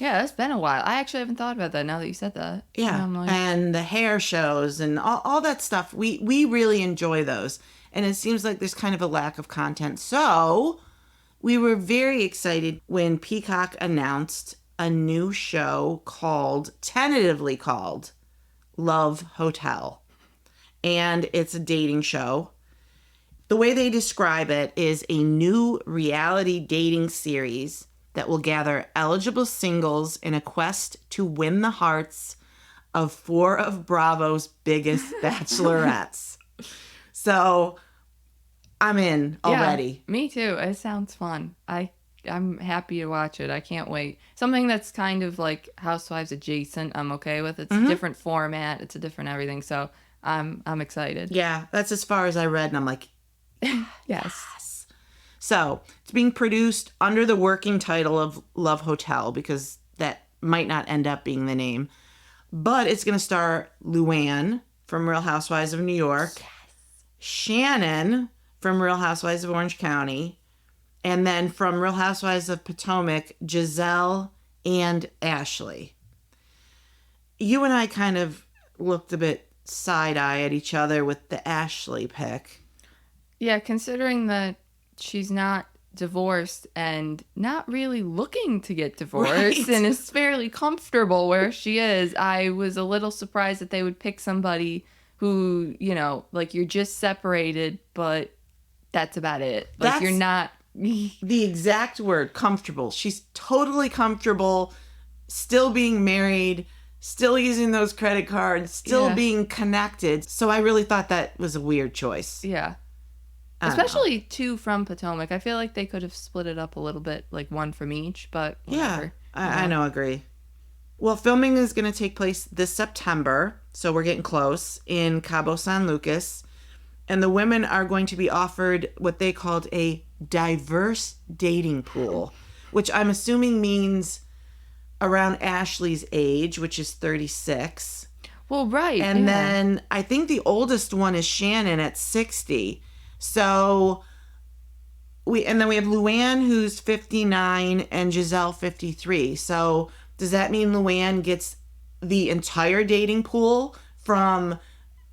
Speaker 2: Yeah, it's been a while. I actually haven't thought about that now that you said that.
Speaker 1: Yeah, and the hair shows and all that stuff. We really enjoy those. And it seems like there's kind of a lack of content. So we were very excited when Peacock announced a new show tentatively called Love Hotel. And it's a dating show. The way they describe it is a new reality dating series that will gather eligible singles in a quest to win the hearts of 4 of Bravo's biggest bachelorettes. So I'm in already.
Speaker 2: Yeah, me too. It sounds fun. I'm happy to watch it. I can't wait. Something that's kind of like Housewives adjacent, I'm okay with. It's a different format. It's a different everything. So I'm excited.
Speaker 1: Yeah, that's as far as I read, and I'm like,
Speaker 2: yes.
Speaker 1: So it's being produced under the working title of Love Hotel because that might not end up being the name. But it's going to star Luann from Real Housewives of New York, yes. Shannon from Real Housewives of Orange County, and then from Real Housewives of Potomac, Giselle and Ashley. You and I kind of looked a bit side-eye at each other with the Ashley pick.
Speaker 2: Yeah, considering that she's not divorced and not really looking to get divorced, right, and is fairly comfortable where she is, I was a little surprised that they would pick somebody who, you're just separated, but that's about it. You're not...
Speaker 1: the exact word, comfortable. She's totally comfortable, still being married, still using those credit cards, still being connected. So I really thought that was a weird choice.
Speaker 2: Yeah. Especially 2 from Potomac. I feel like they could have split it up a little bit, 1 from each, but whatever.
Speaker 1: Yeah, I know, agree. Well, filming is going to take place this September, so we're getting close, in Cabo San Lucas. And the women are going to be offered what they called a diverse dating pool, which I'm assuming means around Ashley's age, which is 36.
Speaker 2: Well, right.
Speaker 1: And then I think the oldest one is Shannon at 60. So we have Luann, who's 59, and Giselle 53. So does that mean Luann gets the entire dating pool from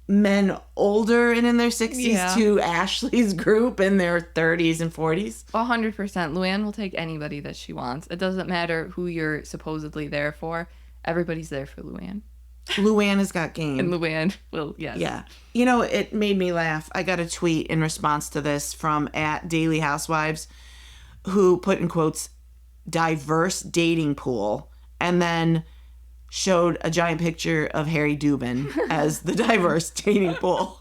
Speaker 1: men older and in their 60s to Ashley's group in their 30s and 40s?
Speaker 2: 100%. Luann will take anybody that she wants. It doesn't matter who you're supposedly there for. Everybody's there for Luann.
Speaker 1: Luann has got game.
Speaker 2: And Luann will, yes.
Speaker 1: Yeah. You know, it made me laugh. I got a tweet in response to this from @Daily Housewives, who put in quotes, diverse dating pool, and then showed a giant picture of Harry Dubin as the diverse dating pool.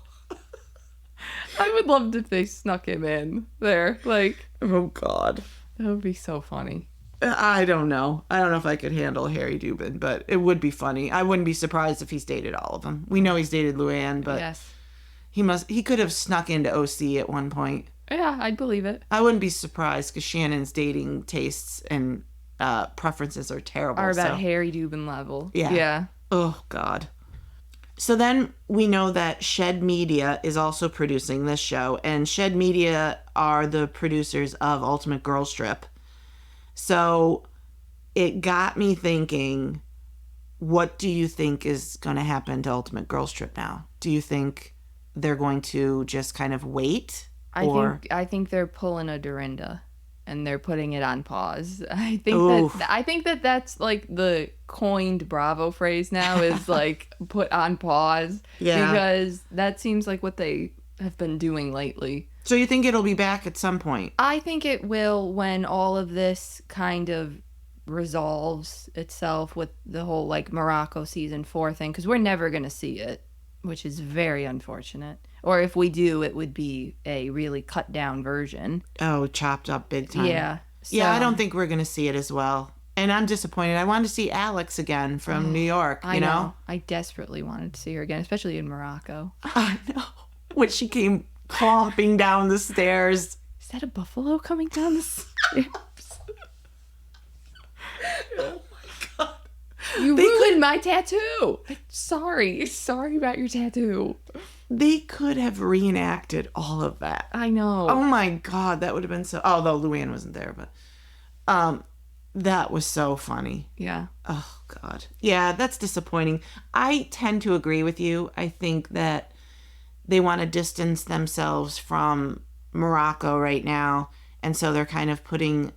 Speaker 2: I would love if they snuck him in there. Like,
Speaker 1: oh, God.
Speaker 2: That would be so funny.
Speaker 1: I don't know. I don't know if I could handle Harry Dubin, but it would be funny. I wouldn't be surprised if he's dated all of them. We know he's dated Luann, but
Speaker 2: yes.
Speaker 1: he could have snuck into OC at one point.
Speaker 2: Yeah, I'd believe it.
Speaker 1: I wouldn't be surprised because Shannon's dating tastes and preferences are terrible.
Speaker 2: Are about Harry Dubin level.
Speaker 1: Yeah.
Speaker 2: Yeah.
Speaker 1: Oh, God. So then we know that Shed Media is also producing this show, and Shed Media are the producers of Ultimate Girls Trip. So it got me thinking, what do you think is going to happen to Ultimate Girls Trip now? Do you think they're going to just kind of wait?
Speaker 2: I think they're pulling a Dorinda and they're putting it on pause. I think that's like the coined Bravo phrase now is like put on pause.
Speaker 1: Yeah.
Speaker 2: Because that seems like what they have been doing lately.
Speaker 1: So you think it'll be back at some point?
Speaker 2: I think it will when all of this kind of resolves itself with the whole like Morocco season 4 thing, because we're never going to see it, which is very unfortunate. Or if we do, it would be a really cut down version.
Speaker 1: Oh, chopped up big time.
Speaker 2: Yeah. So.
Speaker 1: Yeah, I don't think we're going to see it as well. And I'm disappointed. I wanted to see Alex again from New York, you know?
Speaker 2: I desperately wanted to see her again, especially in Morocco.
Speaker 1: I know. When she came clomping down the stairs.
Speaker 2: Is that a buffalo coming down the stairs?
Speaker 1: Oh my God.
Speaker 2: You ruined my tattoo. Sorry about your tattoo.
Speaker 1: They could have reenacted all of that.
Speaker 2: I know.
Speaker 1: Oh my God, that would have been so... Although Luann wasn't there, but... that was so funny.
Speaker 2: Yeah.
Speaker 1: Oh, God. Yeah, that's disappointing. I tend to agree with you. I think that they want to distance themselves from Morocco right now, and so they're kind of putting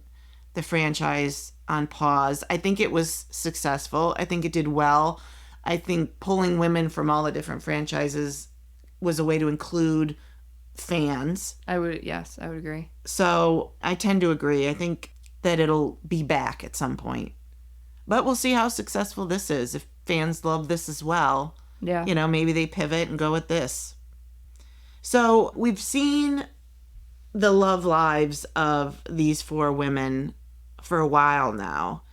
Speaker 1: the franchise on pause. I think it was successful. I think it did well. I think pulling women from all the different franchises was a way to include fans.
Speaker 2: I would agree.
Speaker 1: So I tend to agree. I think that it'll be back at some point. But we'll see how successful this is. If fans love this as well,
Speaker 2: yeah,
Speaker 1: you know, maybe they pivot and go with this. So we've seen the love lives of these 4 women for a while now.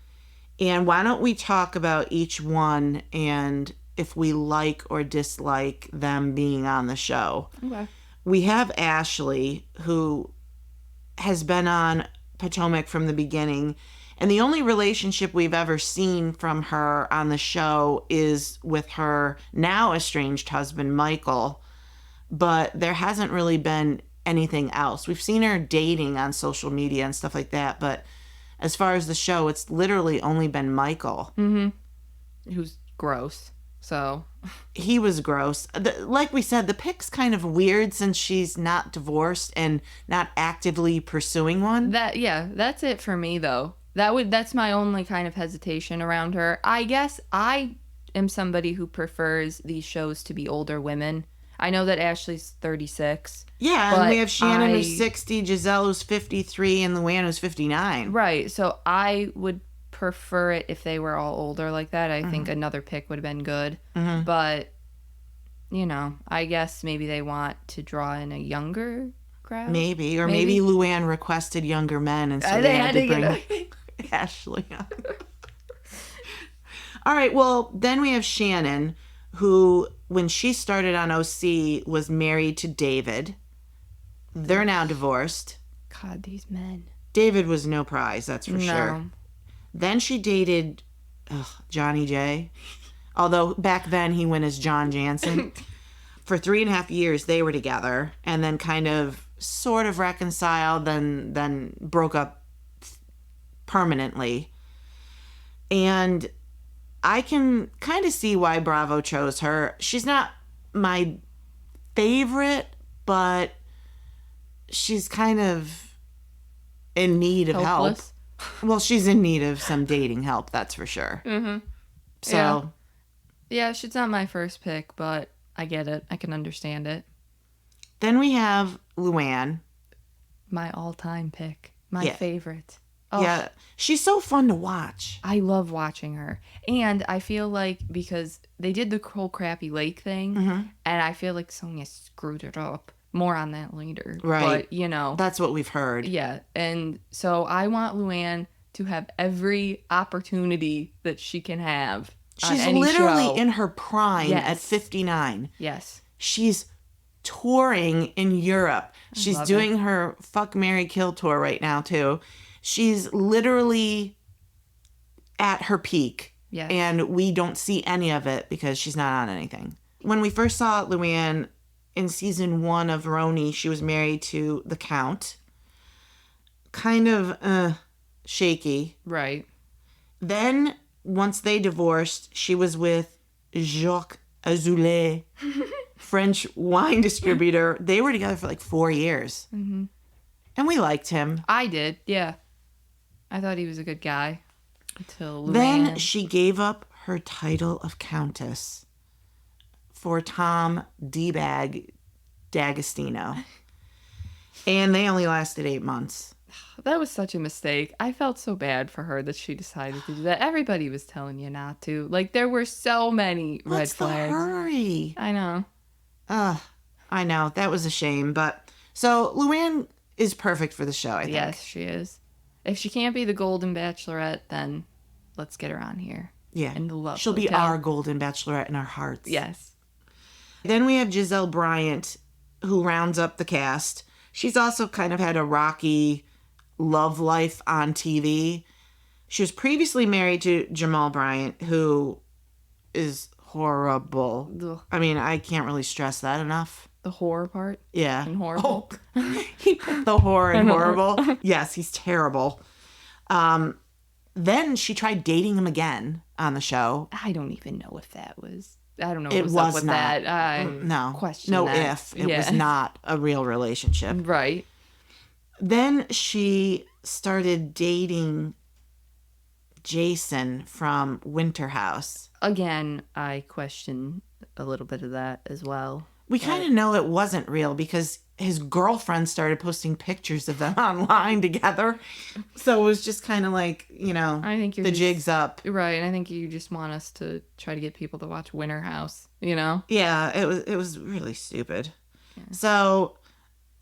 Speaker 1: And why don't we talk about each one and if we like or dislike them being on the show.
Speaker 2: Okay.
Speaker 1: We have Ashley, who has been on Potomac from the beginning. And the only relationship we've ever seen from her on the show is with her now estranged husband, Michael. But there hasn't really been anything else. We've seen her dating on social media and stuff like that. But as far as the show, it's literally only been Michael.
Speaker 2: Mm-hmm. Who's gross. So
Speaker 1: he was gross. Like we said, the pic's kind of weird since she's not divorced and not actively pursuing one.
Speaker 2: That's it for me though. That's my only kind of hesitation around her. I guess I am somebody who prefers these shows to be older women. I know that Ashley's 36.
Speaker 1: Yeah, and we have Shannon who's 60, Giselle who's 53, and Luann who's 59.
Speaker 2: Right, so I would prefer it if they were all older like that. I think another pick would have been good. Mm-hmm. But, you know, I guess maybe they want to draw in a younger crowd.
Speaker 1: Maybe Luann requested younger men, and so they had to bring Ashley on. All right, well, then we have Shannon, who, when she started on OC, was married to David. They're now divorced.
Speaker 2: God, these men.
Speaker 1: David was no prize, that's for sure. Then she dated Johnny J. Although back then he went as John Jansen. For 3.5 years they were together, and then kind of sort of reconciled, then broke up permanently. And I can kind of see why Bravo chose her. She's not my favorite, but she's kind of in need of help. Well, she's in need of some dating help, that's for sure. Mm-hmm. So,
Speaker 2: Yeah, she's not my first pick, but I get it. I can understand it.
Speaker 1: Then we have Luann.
Speaker 2: My all-time pick. My favorite. Oh,
Speaker 1: yeah, she's so fun to watch.
Speaker 2: I love watching her. And I feel like because they did the whole Crappy Lake thing, and I feel like Sonia screwed it up. More on that later.
Speaker 1: Right.
Speaker 2: But, you know.
Speaker 1: That's what we've heard.
Speaker 2: Yeah. And so I want Luann to have every opportunity that she can have.
Speaker 1: She's
Speaker 2: on any
Speaker 1: literally
Speaker 2: show.
Speaker 1: in her prime at 59.
Speaker 2: Yes.
Speaker 1: She's touring in Europe. She's doing her Fuck, Marry, Kill tour right now, too. She's literally at her peak.
Speaker 2: Yes.
Speaker 1: And we don't see any of it because she's not on anything. When we first saw Luann in season 1 of RHOC, she was married to the Count. Kind of shaky.
Speaker 2: Right.
Speaker 1: Then, once they divorced, she was with Jacques Azoulay, French wine distributor. They were together for like 4 years. Mm-hmm. And we liked him.
Speaker 2: I did, yeah. I thought he was a good guy. Until Luann.
Speaker 1: Then she gave up her title of Countess for Tom D-Bag D'Agostino. And they only lasted 8 months.
Speaker 2: That was such a mistake. I felt so bad for her that she decided to do that. Everybody was telling you not to. Like, there were so many red flags.
Speaker 1: What's the hurry?
Speaker 2: I know.
Speaker 1: I know. That was a shame. But, so, Luann is perfect for the show, I think.
Speaker 2: Yes, she is. If she can't be the Golden Bachelorette, then let's get her on here.
Speaker 1: Yeah.
Speaker 2: In the Love
Speaker 1: She'll be
Speaker 2: Hotel.
Speaker 1: our Golden Bachelorette in our hearts.
Speaker 2: Yes.
Speaker 1: Then we have Giselle Bryant, who rounds up the cast. She's also kind of had a rocky love life on TV. She was previously married to Jamal Bryant, who is horrible.
Speaker 2: Ugh.
Speaker 1: I mean, I can't really stress that enough.
Speaker 2: The horror part?
Speaker 1: Yeah.
Speaker 2: And horrible?
Speaker 1: Oh, he put the horror and horrible. Yes, he's terrible. Then she tried dating him again on the show.
Speaker 2: I don't even know if that was... I don't know
Speaker 1: It
Speaker 2: what was
Speaker 1: was
Speaker 2: up with
Speaker 1: not.
Speaker 2: that. I
Speaker 1: No.
Speaker 2: question
Speaker 1: No
Speaker 2: that.
Speaker 1: if. It was not a real relationship.
Speaker 2: Right.
Speaker 1: Then she started dating Jason from Winter House.
Speaker 2: Again, I question a little bit of that as well.
Speaker 1: We kind of know it wasn't real because his girlfriend started posting pictures of them online together. So it was just kind of like, you know,
Speaker 2: I think
Speaker 1: the jig's up.
Speaker 2: Right. And I think you just want us to try to get people to watch Winter House, you know?
Speaker 1: Yeah, it was really stupid. Yeah. So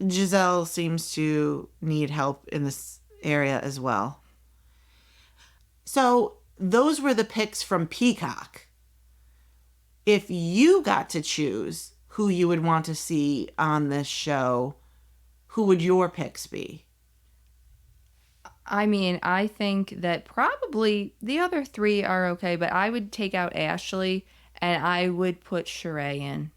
Speaker 1: Giselle seems to need help in this area as well. So those were the picks from Peacock. If you got to choose who you would want to see on this show, who would your picks be?
Speaker 2: I mean, I think that probably the other three are okay, but I would take out Ashley and I would put Sheree in.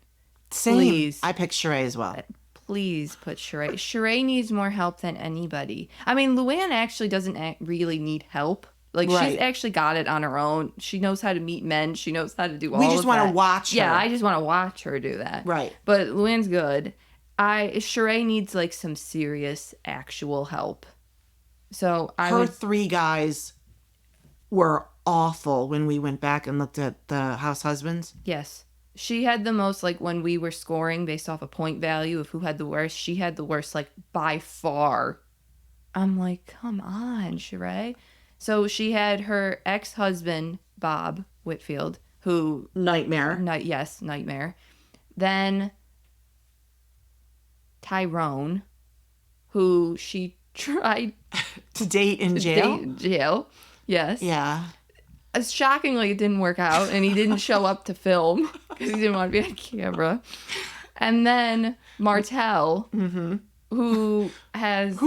Speaker 1: Same.
Speaker 2: Please.
Speaker 1: I picked Sheree as well.
Speaker 2: Please put Sheree. Sheree needs more help than anybody. I mean, Luann actually doesn't really need help. Like,
Speaker 1: right.
Speaker 2: She's actually got it on her own. She knows how to meet men. She knows how to do all of that.
Speaker 1: We just want to watch her.
Speaker 2: Yeah, I just want to watch her do that.
Speaker 1: Right.
Speaker 2: But Luann's good. Sheree needs, like, some serious, actual help. So
Speaker 1: Her 3 guys were awful when we went back and looked at the House Husbands.
Speaker 2: Yes. She had the most, like, when we were scoring based off a point value of who had the worst, she had the worst, like, by far. I'm like, come on, Sheree. So she had her ex-husband, Bob Whitfield, who...
Speaker 1: Nightmare.
Speaker 2: Nightmare. Then Tyrone, who she tried...
Speaker 1: to date in jail?
Speaker 2: Yes.
Speaker 1: Yeah.
Speaker 2: Shockingly, it didn't work out, and he didn't show up to film because he didn't want to be on camera. And then Martell, who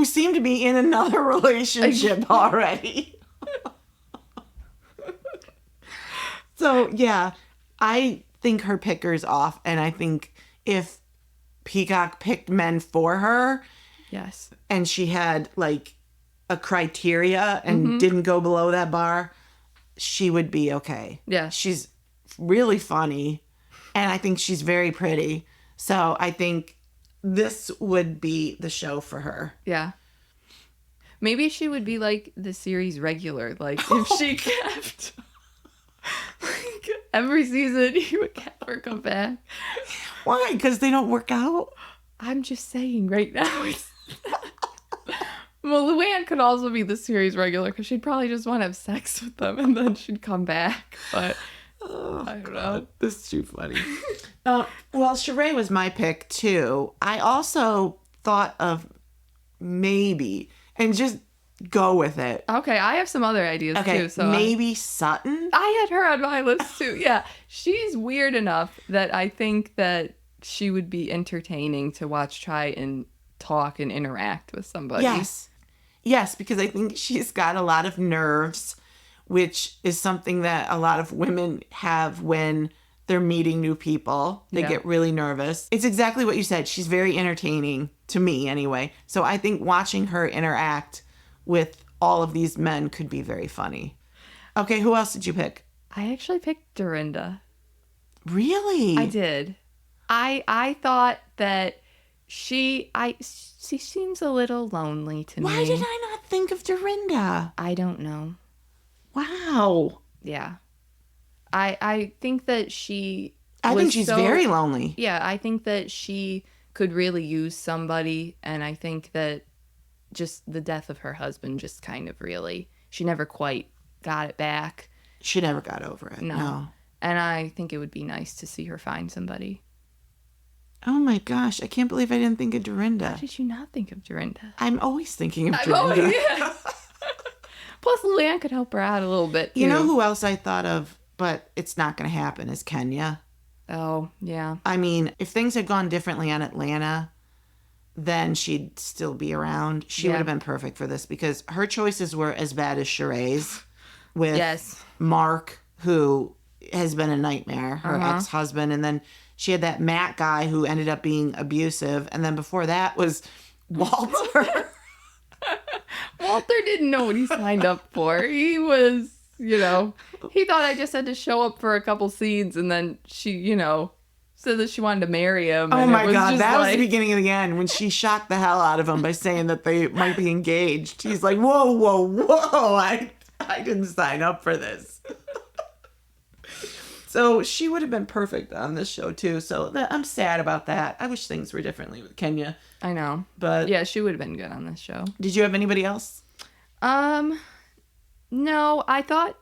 Speaker 1: seemed to be in another relationship already. So, yeah, I think her picker's off, and I think if Peacock picked men for her,
Speaker 2: yes,
Speaker 1: and she had, like, a criteria and didn't go below that bar, she would be okay.
Speaker 2: Yeah.
Speaker 1: She's really funny, and I think she's very pretty. So I think this would be the show for her.
Speaker 2: Yeah. Maybe she would be like the series regular. Like, if she kept... Every season you would have her come back.
Speaker 1: Why? Because they don't work out?
Speaker 2: I'm just saying right now. Well, Luann could also be the series regular because she'd probably just want to have sex with them and then she'd come back. But I don't know.
Speaker 1: This is too funny. Well, Sheree was my pick too. I also thought of maybe, and just go with it.
Speaker 2: Okay, I have some other ideas too. So
Speaker 1: maybe Sutton?
Speaker 2: I had her on my list too. Yeah, she's weird enough that I think that she would be entertaining to watch, try and talk and interact with somebody.
Speaker 1: Yes, because I think she's got a lot of nerves, which is something that a lot of women have when they're meeting new people. They get really nervous. It's exactly what you said. She's very entertaining, to me anyway. So I think watching her interact with all of these men could be very funny. Okay, who else did you pick?
Speaker 2: I actually picked Dorinda.
Speaker 1: Really?
Speaker 2: I did. I thought that she seems a little lonely to me.
Speaker 1: Why did I not think of Dorinda?
Speaker 2: I don't know.
Speaker 1: Wow.
Speaker 2: Yeah. I think that she
Speaker 1: I think she's very lonely.
Speaker 2: Yeah, I think that she could really use somebody, and I think that just the death of her husband just kind of really, she never quite got it back.
Speaker 1: She never got over it. No.
Speaker 2: And I think it would be nice to see her find somebody.
Speaker 1: Oh my gosh, I can't believe I didn't think of Dorinda.
Speaker 2: How did you not think of Dorinda?
Speaker 1: I'm always thinking of Dorinda.
Speaker 2: Plus, Luann could help her out a little bit, too.
Speaker 1: You know who else I thought of, but it's not going to happen, is Kenya.
Speaker 2: Oh, yeah.
Speaker 1: I mean, if things had gone differently on Atlanta, then she'd still be around. She would have been perfect for this because her choices were as bad as Sheree's with Mark, who has been a nightmare, her ex-husband, and then she had that Matt guy who ended up being abusive, and then before that was Walter.
Speaker 2: Walter didn't know what he signed up for. He was, he thought I just had to show up for a couple scenes, and then she, said that she wanted to marry him.
Speaker 1: Oh my God, that was the beginning of the end when she shocked the hell out of him by saying that they might be engaged. He's like, whoa, I didn't sign up for this. So she would have been perfect on this show too. So I'm sad about that. I wish things were differently with Kenya.
Speaker 2: I know.
Speaker 1: But
Speaker 2: yeah, she would have been good on this show.
Speaker 1: Did you have anybody else?
Speaker 2: No, I thought,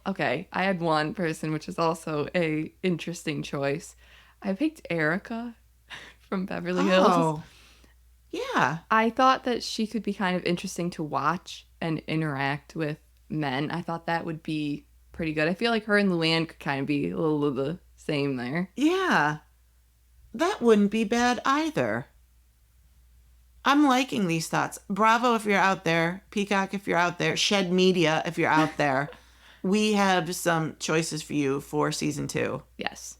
Speaker 2: okay. I had one person, which is also a interesting choice. I picked Erica from Beverly Hills.
Speaker 1: Oh, yeah.
Speaker 2: I thought that she could be kind of interesting to watch and interact with men. I thought that would be pretty good. I feel like her and Luann could kind of be a little of the same there.
Speaker 1: Yeah. That wouldn't be bad either. I'm liking these thoughts. Bravo if you're out there. Peacock if you're out there. Shed Media if you're out there. We have some choices for you for season 2.
Speaker 2: Yes.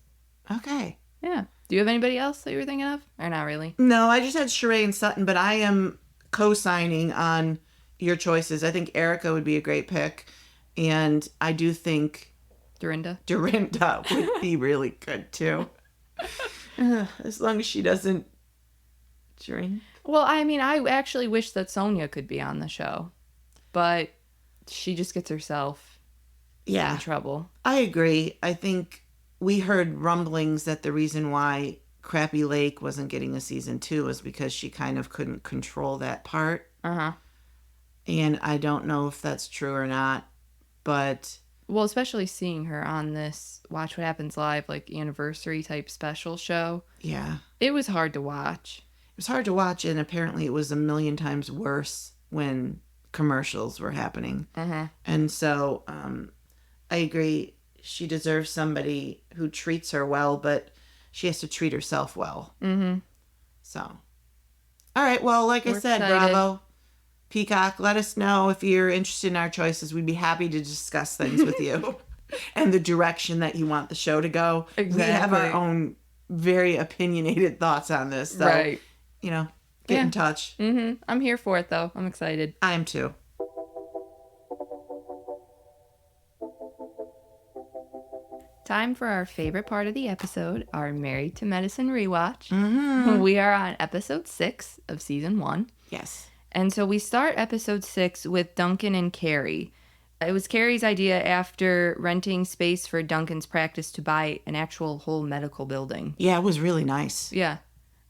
Speaker 1: Okay.
Speaker 2: Yeah. Do you have anybody else that you were thinking of? Or not really?
Speaker 1: No, I just had Sheree and Sutton, but I am co-signing on your choices. I think Erica would be a great pick. And I do think
Speaker 2: Dorinda
Speaker 1: would be really good too. As long as she doesn't drink.
Speaker 2: Well, I mean, I actually wish that Sonia could be on the show. But she just gets herself in trouble.
Speaker 1: I agree. I think we heard rumblings that the reason why Crappy Lake wasn't getting a season 2 was because she kind of couldn't control that part.
Speaker 2: Uh-huh.
Speaker 1: And I don't know if that's true or not. But
Speaker 2: well, especially seeing her on this Watch What Happens Live, like anniversary type special show.
Speaker 1: Yeah.
Speaker 2: It was hard to watch.
Speaker 1: It was hard to watch, and apparently it was a million times worse when commercials were happening.
Speaker 2: Uh-huh.
Speaker 1: And so I agree. She deserves somebody who treats her well, but she has to treat herself well.
Speaker 2: Mm-hmm.
Speaker 1: So, all right. Well, like I said, excited. Bravo. Peacock, let us know if you're interested in our choices. We'd be happy to discuss things with you and the direction that you want the show to go.
Speaker 2: Exactly.
Speaker 1: We have our own very opinionated thoughts on this. So,
Speaker 2: right.
Speaker 1: Get in touch.
Speaker 2: Mm-hmm. I'm here for it, though. I'm excited.
Speaker 1: I am too.
Speaker 2: Time for our favorite part of the episode, our Married to Medicine rewatch.
Speaker 1: Mm-hmm.
Speaker 2: We are on episode 6 of season 1.
Speaker 1: Yes.
Speaker 2: And so we start episode 6 with Duncan and Carrie. It was Carrie's idea after renting space for Duncan's practice to buy an actual whole medical building.
Speaker 1: Yeah, it was really nice.
Speaker 2: Yeah.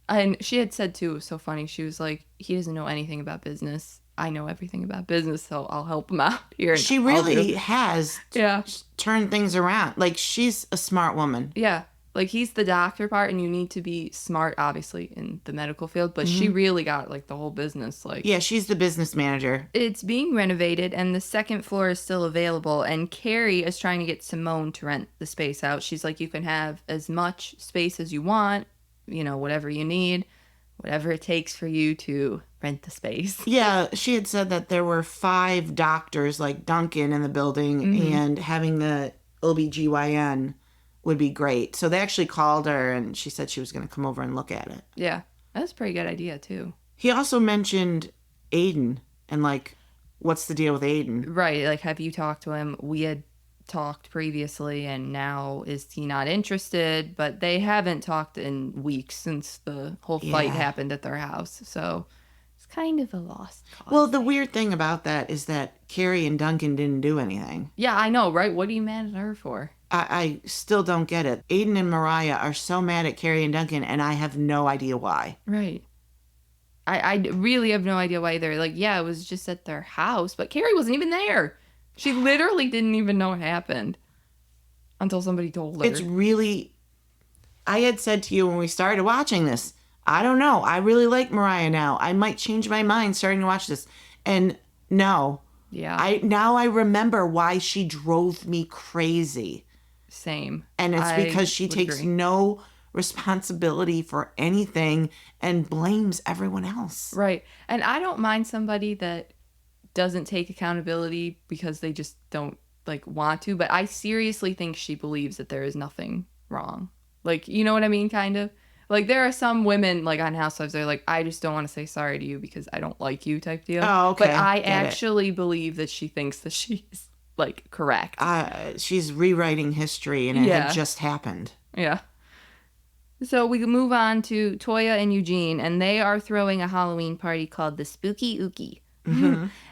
Speaker 2: And she had said, too, it was so funny. She was like, he doesn't know anything about business. I know everything about business, so I'll help him out here.
Speaker 1: She really has turned things around. Like, she's a smart woman.
Speaker 2: Yeah. Like, he's the doctor part, and you need to be smart, obviously, in the medical field. But she really got, like, the whole business. Like,
Speaker 1: yeah, she's the business manager.
Speaker 2: It's being renovated, and the second floor is still available. And Carrie is trying to get Simone to rent the space out. She's like, you can have as much space as you want, you know, whatever you need, whatever it takes for you to rent the space.
Speaker 1: Yeah, she had said that there were 5 doctors, like Duncan, in the building, and having the OBGYN would be great. So they actually called her, and she said she was going to come over and look at it.
Speaker 2: Yeah, that's a pretty good idea, too.
Speaker 1: He also mentioned Aiden, and, like, what's the deal with Aiden?
Speaker 2: Right, like, have you talked to him? We had talked previously, and now is he not interested? But they haven't talked in weeks since the whole fight happened at their house, so it's kind of a lost cause.
Speaker 1: Well, the weird thing about that is that Carrie and Duncan didn't do anything.
Speaker 2: Yeah, I know, right? What are you mad at her for?
Speaker 1: I still don't get it. Aiden and Mariah are so mad at Carrie and Duncan, and I have no idea why.
Speaker 2: Right. I really have no idea why either. Like, yeah, it was just at their house, but Carrie wasn't even there. She literally didn't even know what happened until somebody told her.
Speaker 1: It's really... I had said to you when we started watching this, I don't know. I really like Mariah now. I might change my mind starting to watch this. And no.
Speaker 2: Yeah.
Speaker 1: Now I remember why she drove me crazy.
Speaker 2: Same.
Speaker 1: And it's because she takes no responsibility for anything and blames everyone else.
Speaker 2: Right. And I don't mind somebody that doesn't take accountability because they just don't, like, want to. But I seriously think she believes that there is nothing wrong. Like, you know what I mean, kind of? Like, there are some women, like, on Housewives, they're like, I just don't want to say sorry to you because I don't like you type deal.
Speaker 1: Oh, okay.
Speaker 2: But I actually believe that she thinks that she's, like, correct.
Speaker 1: She's rewriting history, and it had just happened.
Speaker 2: Yeah. So we move on to Toya and Eugene, and they are throwing a Halloween party called the Spooky Ookie.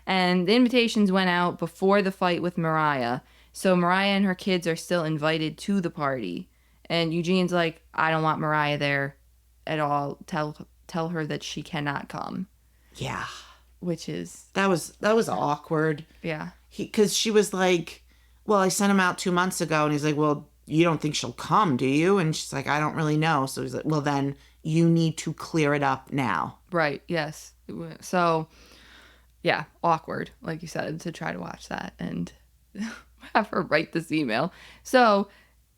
Speaker 2: And the invitations went out before the fight with Mariah. So Mariah and her kids are still invited to the party. And Eugene's like, I don't want Mariah there at all. Tell her that she cannot come.
Speaker 1: Yeah.
Speaker 2: Which is...
Speaker 1: That was awkward.
Speaker 2: Yeah.
Speaker 1: Because she was like, well, I sent him out 2 months ago. And he's like, well, you don't think she'll come, do you? And she's like, I don't really know. So he's like, well, then you need to clear it up now.
Speaker 2: Right. Yes. So, yeah, awkward, like you said, to try to watch that and have her write this email. So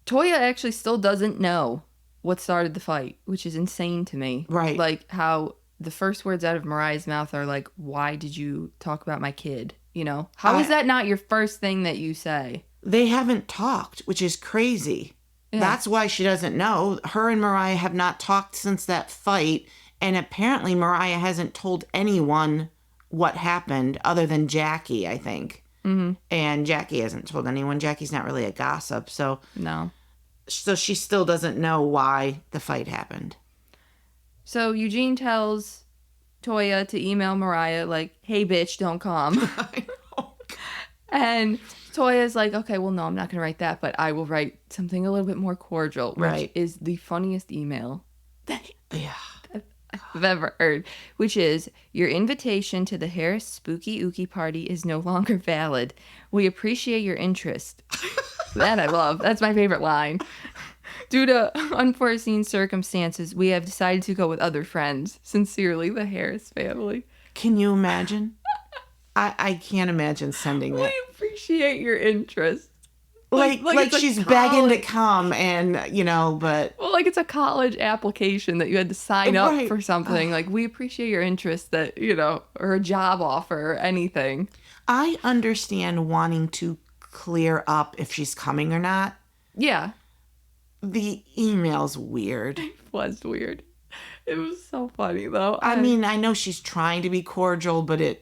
Speaker 2: Toya actually still doesn't know what started the fight, which is insane to me.
Speaker 1: Right.
Speaker 2: Like how the first words out of Mariah's mouth are like, why did you talk about my kid? You know, how is that not your first thing that you say?
Speaker 1: They haven't talked, which is crazy. Yeah. That's why she doesn't know. Her and Mariah have not talked since that fight. And apparently Mariah hasn't told anyone what happened other than Jackie, I think. Mm-hmm. And Jackie hasn't told anyone. Jackie's not really a gossip. So
Speaker 2: no.
Speaker 1: So she still doesn't know why the fight happened.
Speaker 2: So Eugene tells Toya to email Mariah like, hey, bitch, don't come.
Speaker 1: I know.
Speaker 2: And Toya's like, okay, well, no, I'm not going to write that, but I will write something a little bit more cordial, which is the funniest email that I've ever heard, which is, your invitation to the Harris Spooky Ookie party is no longer valid. We appreciate your interest. That I love. That's my favorite line. Due to unforeseen circumstances, we have decided to go with other friends. Sincerely, the Harris family.
Speaker 1: Can you imagine? I can't imagine sending that.
Speaker 2: We appreciate your interest.
Speaker 1: Like she's begging to come and, you know, but...
Speaker 2: Well, like it's a college application that you had to sign up for something. Like, we appreciate your interest that, you know, or a job offer or anything.
Speaker 1: I understand wanting to clear up if she's coming or not. Yeah. The email's weird.
Speaker 2: It was weird. It was so funny, though.
Speaker 1: I mean, I know she's trying to be cordial, but it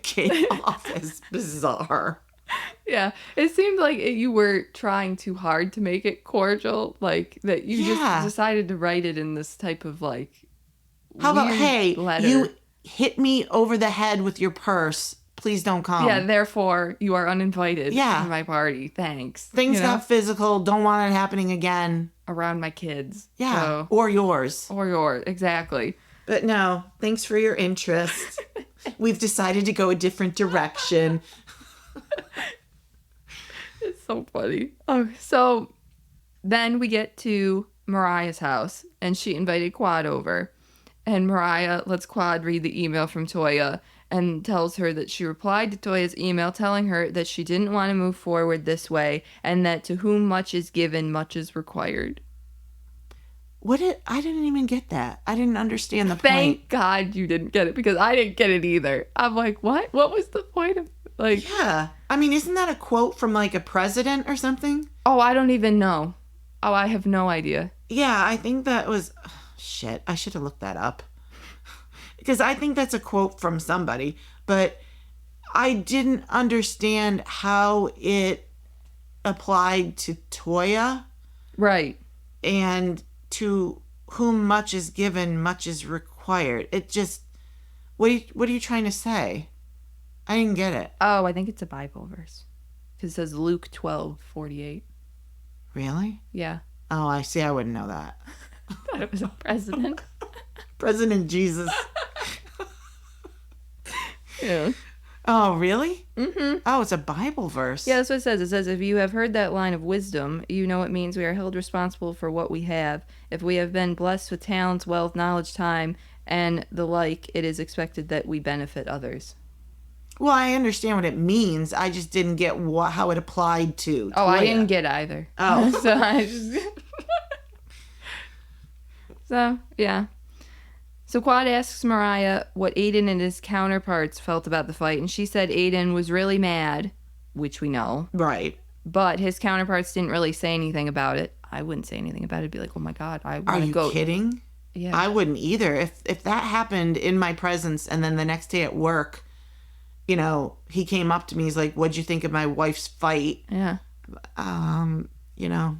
Speaker 1: came off as bizarre.
Speaker 2: Yeah, it seemed like you were trying too hard to make it cordial, like that you just decided to write it in this type of like.
Speaker 1: How about, hey,
Speaker 2: letter.
Speaker 1: You hit me over the head with your purse. please don't come.
Speaker 2: Yeah, therefore, you are uninvited
Speaker 1: Yeah.
Speaker 2: to my party. Thanks.
Speaker 1: Things got physical. Don't want it happening again.
Speaker 2: Around my kids.
Speaker 1: Yeah,
Speaker 2: So,
Speaker 1: or yours.
Speaker 2: or yours, exactly.
Speaker 1: But no, thanks for your interest. We've decided to go a different direction.
Speaker 2: It's so funny. Oh, so then we get to Mariah's house, and she invited Quad over. And Mariah lets Quad read the email from Toya and tells her that she replied to Toya's email telling her that she didn't want to move forward this way and that to whom much is given, much is required.
Speaker 1: I didn't even get that. I didn't understand the point.
Speaker 2: Thank God you didn't get it, because I didn't get it either. I'm like, what? What was the point of, like...
Speaker 1: Yeah. I mean, isn't that a quote from, like, a president or something?
Speaker 2: Oh, I don't even know. Oh, I have no idea.
Speaker 1: Yeah, I think that was... Shit, I should have looked that up. Because I think that's a quote from somebody. But I didn't understand how it applied to Toya.
Speaker 2: Right.
Speaker 1: And to whom much is given, much is required. It just... What are you trying to say? I didn't get it.
Speaker 2: Oh, I think it's a Bible verse. Because it says Luke 12:48.
Speaker 1: Really?
Speaker 2: Yeah.
Speaker 1: Oh, I see. I wouldn't know that.
Speaker 2: I thought it was a president.
Speaker 1: President Jesus.
Speaker 2: Yeah.
Speaker 1: Oh, really?
Speaker 2: Mm-hmm.
Speaker 1: Oh, it's a Bible verse.
Speaker 2: Yeah, that's what it says. It says, if you have heard that line of wisdom, you know it means we are held responsible for what we have. If we have been blessed with talents, wealth, knowledge, time, and the like, it is expected that we benefit others.
Speaker 1: Well, I understand what it means. I just didn't get how it applied to
Speaker 2: Oh,
Speaker 1: Toya.
Speaker 2: I didn't get either.
Speaker 1: Oh.
Speaker 2: So I just... So, yeah. So Quad asks Mariah what Aiden and his counterparts felt about the fight, and she said Aiden was really mad, which we know.
Speaker 1: Right.
Speaker 2: But his counterparts didn't really say anything about it. I wouldn't say anything about it. I'd be like, oh my God, I want to go.
Speaker 1: Are you kidding?
Speaker 2: Yeah.
Speaker 1: I wouldn't either. If that happened in my presence and then the next day at work, you know, he came up to me, he's like, what'd you think of my wife's fight?
Speaker 2: Yeah.
Speaker 1: You know,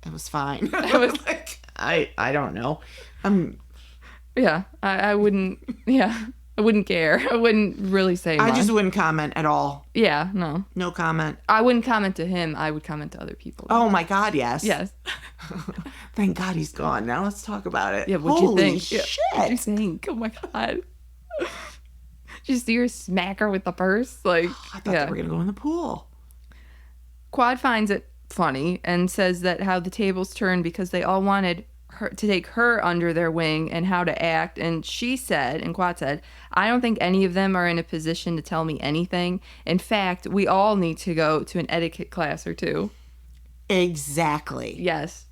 Speaker 1: it was fine. It was like, I don't know.
Speaker 2: Yeah, I wouldn't, I wouldn't care. I wouldn't really say much.
Speaker 1: I just wouldn't comment at all.
Speaker 2: Yeah, no.
Speaker 1: No comment.
Speaker 2: I wouldn't comment to him. I would comment to other people.
Speaker 1: Oh my God, yes.
Speaker 2: Yes.
Speaker 1: Thank God he's gone. Now let's talk about it.
Speaker 2: Yeah, what'd you think?
Speaker 1: Shit.
Speaker 2: Yeah, what'd you think? Oh my God. Did you see her smack her with the purse? Like,
Speaker 1: I thought they were going to go in the pool.
Speaker 2: Quad finds it funny and says that how the tables turned because they all wanted her to take her under their wing and how to act. And she said, and Quad said, I don't think any of them are in a position to tell me anything. In fact, we all need to go to an etiquette class or two.
Speaker 1: Exactly.
Speaker 2: Yes.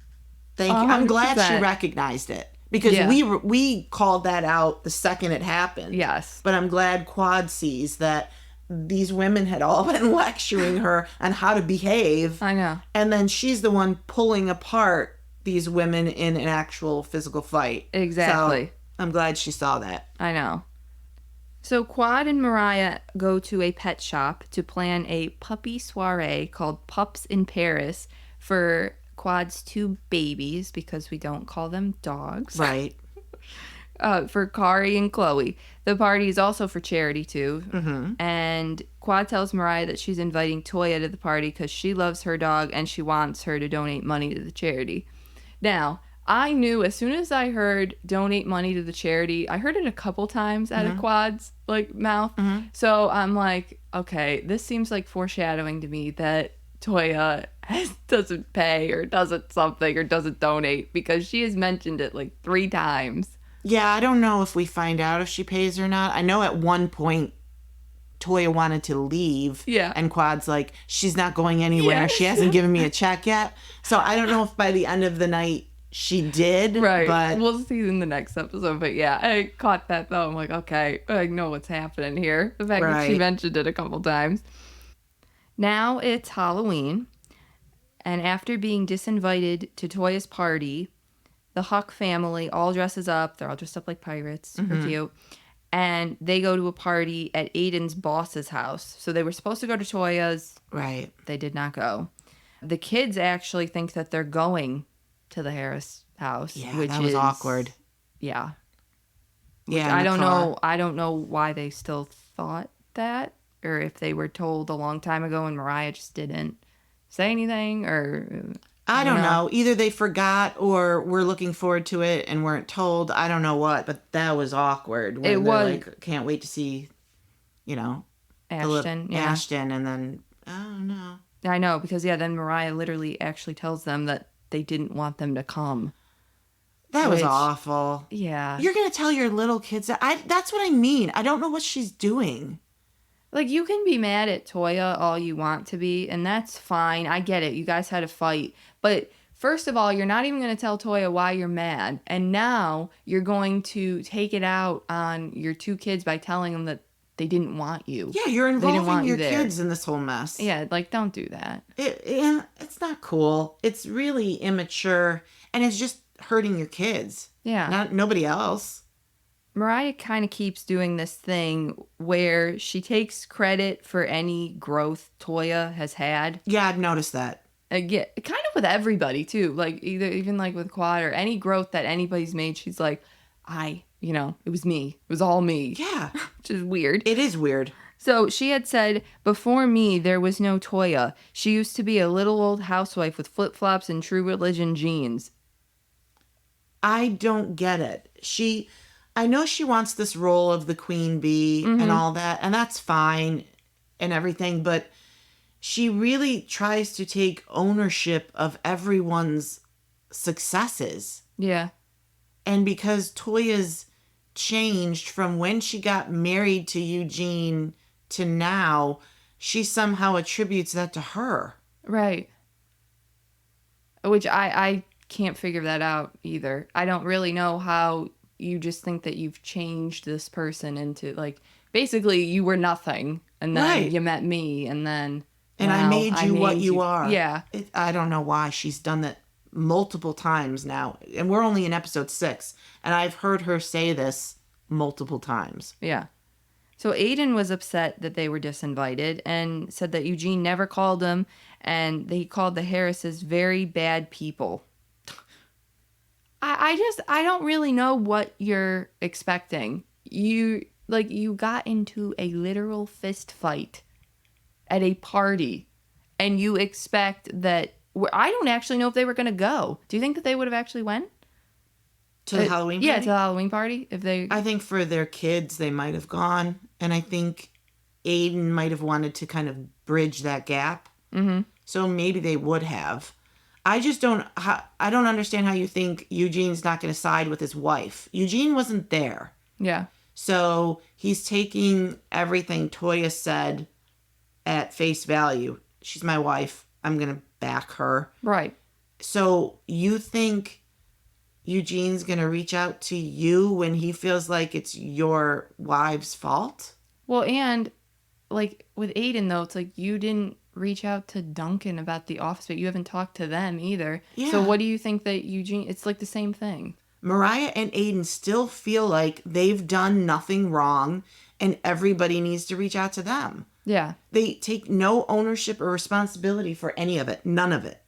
Speaker 1: Thank you. I'm glad she recognized it. Because we called that out the second it happened.
Speaker 2: Yes.
Speaker 1: But I'm glad Quad sees that these women had all been lecturing her on how to behave.
Speaker 2: I know.
Speaker 1: And then she's the one pulling apart these women in an actual physical fight.
Speaker 2: Exactly.
Speaker 1: So I'm glad she saw that.
Speaker 2: I know. So Quad and Mariah go to a pet shop to plan a puppy soiree called Pups in Paris for Quad's 2 babies, because we don't call them dogs.
Speaker 1: Right.
Speaker 2: For Carrie and Chloe. The party is also for charity, too.
Speaker 1: Mm-hmm.
Speaker 2: And Quad tells Mariah that she's inviting Toya to the party because she loves her dog and she wants her to donate money to the charity. Now, I knew as soon as I heard donate money to the charity, I heard it a couple times out of Quad's mouth. Mm-hmm. So I'm like, okay, this seems like foreshadowing to me that Toya doesn't pay or doesn't something or doesn't donate, because she has mentioned it 3 times.
Speaker 1: Yeah, I don't know if we find out if she pays or not. I know at one point Toya wanted to leave.
Speaker 2: Yeah.
Speaker 1: And Quad's like, she's not going anywhere.
Speaker 2: Yeah.
Speaker 1: She hasn't given me a check yet. So I don't know if by the end of the night she did.
Speaker 2: Right.
Speaker 1: But
Speaker 2: we'll see in the next episode. But yeah, I caught that though. I'm like, okay, I know what's happening here. The fact that she mentioned it a couple times. Now it's Halloween. And after being disinvited to Toya's party, the RHOC family all dresses up. They're all dressed up like pirates. Super cute. And they go to a party at Aiden's boss's house. So they were supposed to go to Toya's.
Speaker 1: Right.
Speaker 2: They did not go. The kids actually think that they're going to the Harris house.
Speaker 1: Yeah,
Speaker 2: which
Speaker 1: that was
Speaker 2: is
Speaker 1: awkward.
Speaker 2: Yeah.
Speaker 1: Yeah.
Speaker 2: I don't know. I don't know why they still thought that. or if they were told a long time ago and Mariah just didn't say anything, or
Speaker 1: I don't know. Either they forgot or were looking forward to it and weren't told. I don't know what, but that was awkward. When
Speaker 2: It
Speaker 1: they're
Speaker 2: was.
Speaker 1: like, can't wait to see,
Speaker 2: Ashton.
Speaker 1: Ashton, and then, oh no.
Speaker 2: I know, because then Mariah literally actually tells them that they didn't want them to come.
Speaker 1: That was awful.
Speaker 2: Yeah.
Speaker 1: You're going to tell your little kids that? That's what I mean. I don't know what she's doing.
Speaker 2: Like, you can be mad at Toya all you want to be, and that's fine. I get it. You guys had a fight. But first of all, you're not even going to tell Toya why you're mad. And now you're going to take it out on your two kids by telling them that they didn't want you.
Speaker 1: Yeah, you're involving your kids in this whole mess.
Speaker 2: Yeah, like, don't do that.
Speaker 1: It's not cool. It's really immature, and it's just hurting your kids.
Speaker 2: Yeah.
Speaker 1: Nobody else.
Speaker 2: Mariah kind of keeps doing this thing where she takes credit for any growth Toya has had.
Speaker 1: Yeah, I've noticed that.
Speaker 2: Yeah, kind of with everybody, too. Like, even like with Quad or any growth that anybody's made, she's like, it was me. It was all me.
Speaker 1: Yeah.
Speaker 2: Which is weird.
Speaker 1: It is weird.
Speaker 2: So she had said, before me, there was no Toya. She used to be a little old housewife with flip-flops and True Religion jeans.
Speaker 1: I don't get it. I know she wants this role of the queen bee and all that, and that's fine and everything, but she really tries to take ownership of everyone's successes.
Speaker 2: Yeah.
Speaker 1: And because Toya's changed from when she got married to Eugene to now, she somehow attributes that to her.
Speaker 2: Right. Which I can't figure that out either. I don't really know how you just think that you've changed this person into, like, basically you were nothing, and then you met me, and then...
Speaker 1: And I made you what you are.
Speaker 2: Yeah.
Speaker 1: I don't know why she's done that multiple times now. And we're only in episode 6. And I've heard her say this multiple times.
Speaker 2: Yeah. So Aiden was upset that they were disinvited and said that Eugene never called him, and he called the Harrises very bad people. I don't really know what you're expecting. You got into a literal fist fight at a party, and you expect that... I don't actually know if they were going to go. Do you think that they would have actually went?
Speaker 1: To the Halloween party?
Speaker 2: Yeah, to the Halloween party. I
Speaker 1: think for their kids, they might have gone. And I think Aiden might have wanted to kind of bridge that gap.
Speaker 2: Mm-hmm.
Speaker 1: So maybe they would have. I don't understand how you think Eugene's not going to side with his wife. Eugene wasn't there.
Speaker 2: Yeah.
Speaker 1: So he's taking everything Toya said at face value. She's my wife. I'm going to back her.
Speaker 2: Right.
Speaker 1: So you think Eugene's going to reach out to you when he feels like it's your wife's fault?
Speaker 2: Well, and like with Aiden, though, it's like you didn't reach out to Duncan about the office, but you haven't talked to them either. Yeah. So what do you think that Eugene... It's like the same thing.
Speaker 1: Mariah and Aiden still feel like they've done nothing wrong and everybody needs to reach out to them.
Speaker 2: Yeah. They
Speaker 1: take no ownership or responsibility for any of it. None of it.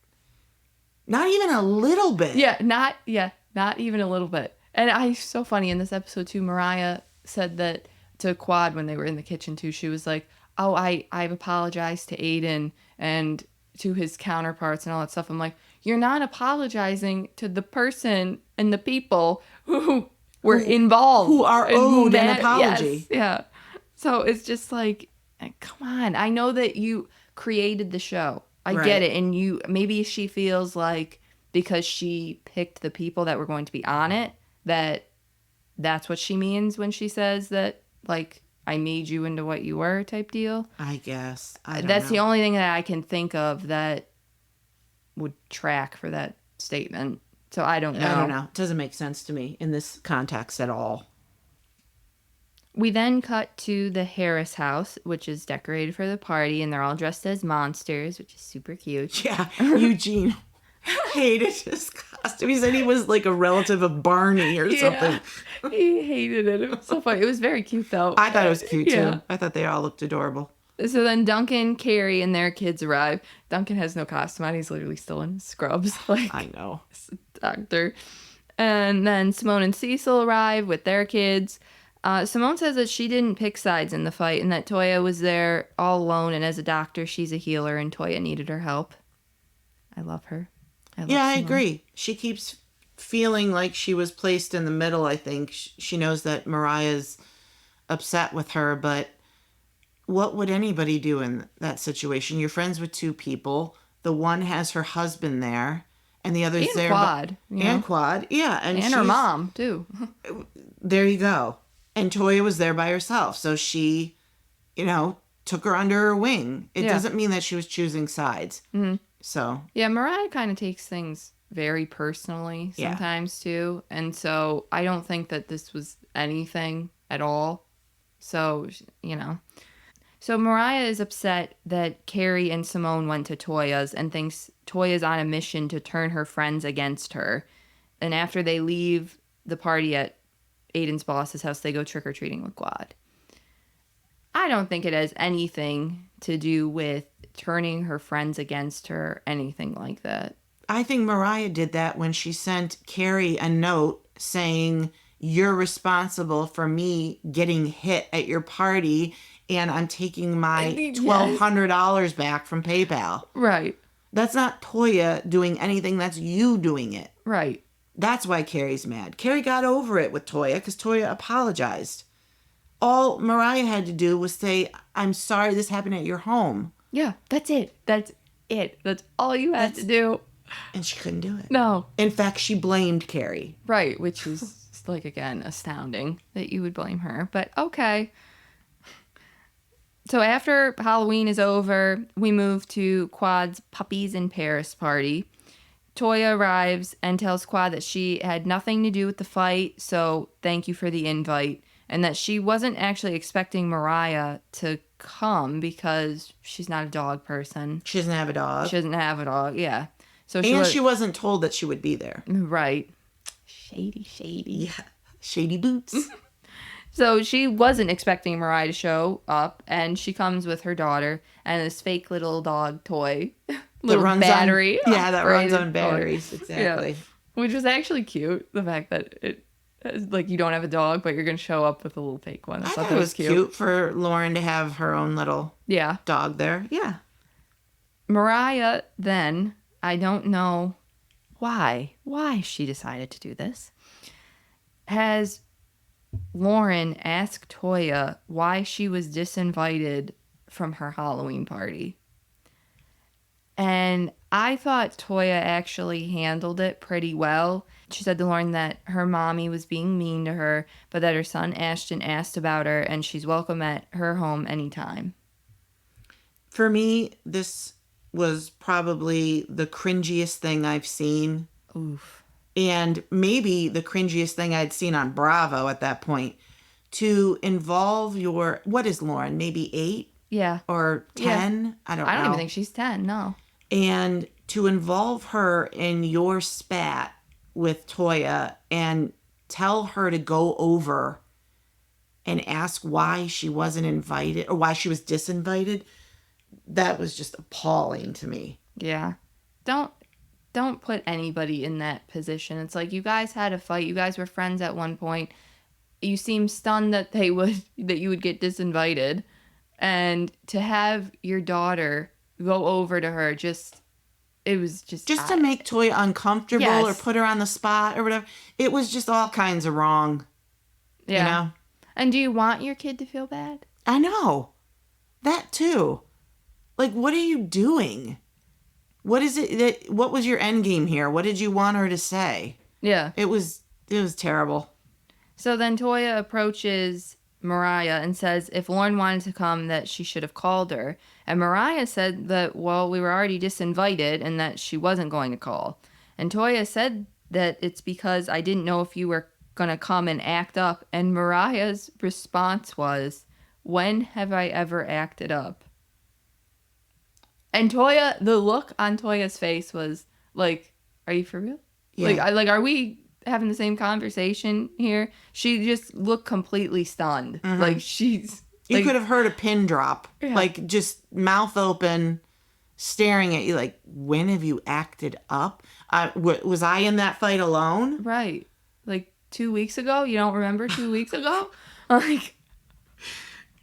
Speaker 1: Not even a little bit.
Speaker 2: Not even a little bit. And it's so funny in this episode too, Mariah said that to Quad when they were in the kitchen too. She was like, oh, I've apologized to Aiden and to his counterparts and all that stuff. I'm like, you're not apologizing to the person and the people who were involved.
Speaker 1: Who are owed an apology.
Speaker 2: Yes, yeah. So it's just like, come on. I know that you created the show. I get it. And maybe she feels like because she picked the people that were going to be on it, that's what she means when she says that, like, I made you into what you were type deal.
Speaker 1: I guess.
Speaker 2: That's the only thing that I can think of that would track for that statement. So I don't know.
Speaker 1: I don't know. It doesn't make sense to me in this context at all.
Speaker 2: We then cut to the Harris house, which is decorated for the party, and they're all dressed as monsters, which is super cute.
Speaker 1: Yeah, Eugene hated his costume. He said he was like a relative of Barney or something.
Speaker 2: He hated it. It was so funny. It was very cute, though.
Speaker 1: I thought it was cute, too. I thought they all looked adorable.
Speaker 2: So then Duncan, Carrie, and their kids arrive. Duncan has no costume on. He's literally still in scrubs.
Speaker 1: I know.
Speaker 2: Doctor. And then Simone and Cecil arrive with their kids. Simone says that she didn't pick sides in the fight and that Toya was there all alone, and as a doctor, she's a healer and Toya needed her help. I love her.
Speaker 1: I agree. She keeps feeling like she was placed in the middle, I think. She knows that Mariah's upset with her, but what would anybody do in that situation? You're friends with two people. The one has her husband there, and the other's there.
Speaker 2: Quad.
Speaker 1: And Quad, yeah.
Speaker 2: And her mom, too.
Speaker 1: There you go. And Toya was there by herself, so she, took her under her wing. It doesn't mean that she was choosing sides. Mm-hmm. So.
Speaker 2: Yeah, Mariah kind of takes things very personally sometimes, too. And so I don't think that this was anything at all. So, So Mariah is upset that Carrie and Simone went to Toya's and thinks Toya's on a mission to turn her friends against her. And after they leave the party at Aiden's boss's house, they go trick-or-treating with Quad. I don't think it has anything to do with turning her friends against her, anything like that.
Speaker 1: I think Mariah did that when she sent Carrie a note saying, "You're responsible for me getting hit at your party, and I'm taking my $1,200 back from PayPal."
Speaker 2: Right.
Speaker 1: That's not Toya doing anything. That's you doing it.
Speaker 2: Right.
Speaker 1: That's why Carrie's mad. Carrie got over it with Toya because Toya apologized. All Mariah had to do was say, "I'm sorry this happened at your home."
Speaker 2: Yeah, that's it. That's all you had to do.
Speaker 1: And she couldn't do it.
Speaker 2: No.
Speaker 1: In fact, she blamed Carrie.
Speaker 2: Right, which is, again, astounding that you would blame her. But okay. So after Halloween is over, we move to Quad's Puppies in Paris party. Toya arrives and tells Quad that she had nothing to do with the fight, so thank you for the invite, and that she wasn't actually expecting Mariah to come because she's not a dog person.
Speaker 1: She doesn't have a dog.
Speaker 2: She doesn't have a dog, yeah. So
Speaker 1: she wasn't told that she would be there.
Speaker 2: Right. Shady.
Speaker 1: Yeah. Shady boots.
Speaker 2: So she wasn't expecting Mariah to show up, and she comes with her daughter and this fake little dog toy. Little battery.
Speaker 1: That runs on batteries. Exactly.
Speaker 2: Yeah. Which was actually cute. The fact that it, you don't have a dog, but you're going to show up with a little fake one.
Speaker 1: I thought that was cute for Lauren to have her own little dog there. Yeah.
Speaker 2: Mariah then, I don't know why she decided to do this, has Lauren ask Toya why she was disinvited from her Halloween party. And I thought Toya actually handled it pretty well. She said to Lauren that her mommy was being mean to her, but that her son Ashton asked about her and she's welcome at her home anytime.
Speaker 1: For me, this was probably the cringiest thing I've seen.
Speaker 2: Oof.
Speaker 1: And maybe the cringiest thing I'd seen on Bravo at that point. To involve what is Lauren, maybe 8?
Speaker 2: Yeah.
Speaker 1: Or 10? Yeah. I don't know.
Speaker 2: I don't even think she's 10, no.
Speaker 1: And to involve her in your spat with Toya and tell her to go over and ask why she wasn't invited or why she was disinvited, that was just appalling to me.
Speaker 2: Yeah. Don't put anybody in that position. It's like you guys had a fight. You guys were friends at one point. You seem stunned that you would get disinvited. And to have your daughter go over to her, it was just
Speaker 1: to make Toya uncomfortable or put her on the spot or whatever. It was just all kinds of wrong. Yeah. You know?
Speaker 2: And do you want your kid to feel bad?
Speaker 1: I know. That too. Like, what are you doing? What is it what was your end game here? What did you want her to say?
Speaker 2: Yeah.
Speaker 1: It was terrible.
Speaker 2: So then Toya approaches Mariah and says if Lauren wanted to come that she should have called her. And Mariah said that, well, we were already disinvited and that she wasn't going to call. And Toya said that it's because I didn't know if you were going to come and act up. And Mariah's response was, when have I ever acted up? And Toya, the look on Toya's face was like, are you for real? Yeah. Are we having the same conversation here? She just looked completely stunned. Mm-hmm. Like she's...
Speaker 1: You could have heard a pin drop. Yeah. Like just mouth open, staring at you like, when have you acted up? Was I in that fight alone?
Speaker 2: Right. Like 2 weeks ago? You don't remember 2 weeks ago? Like,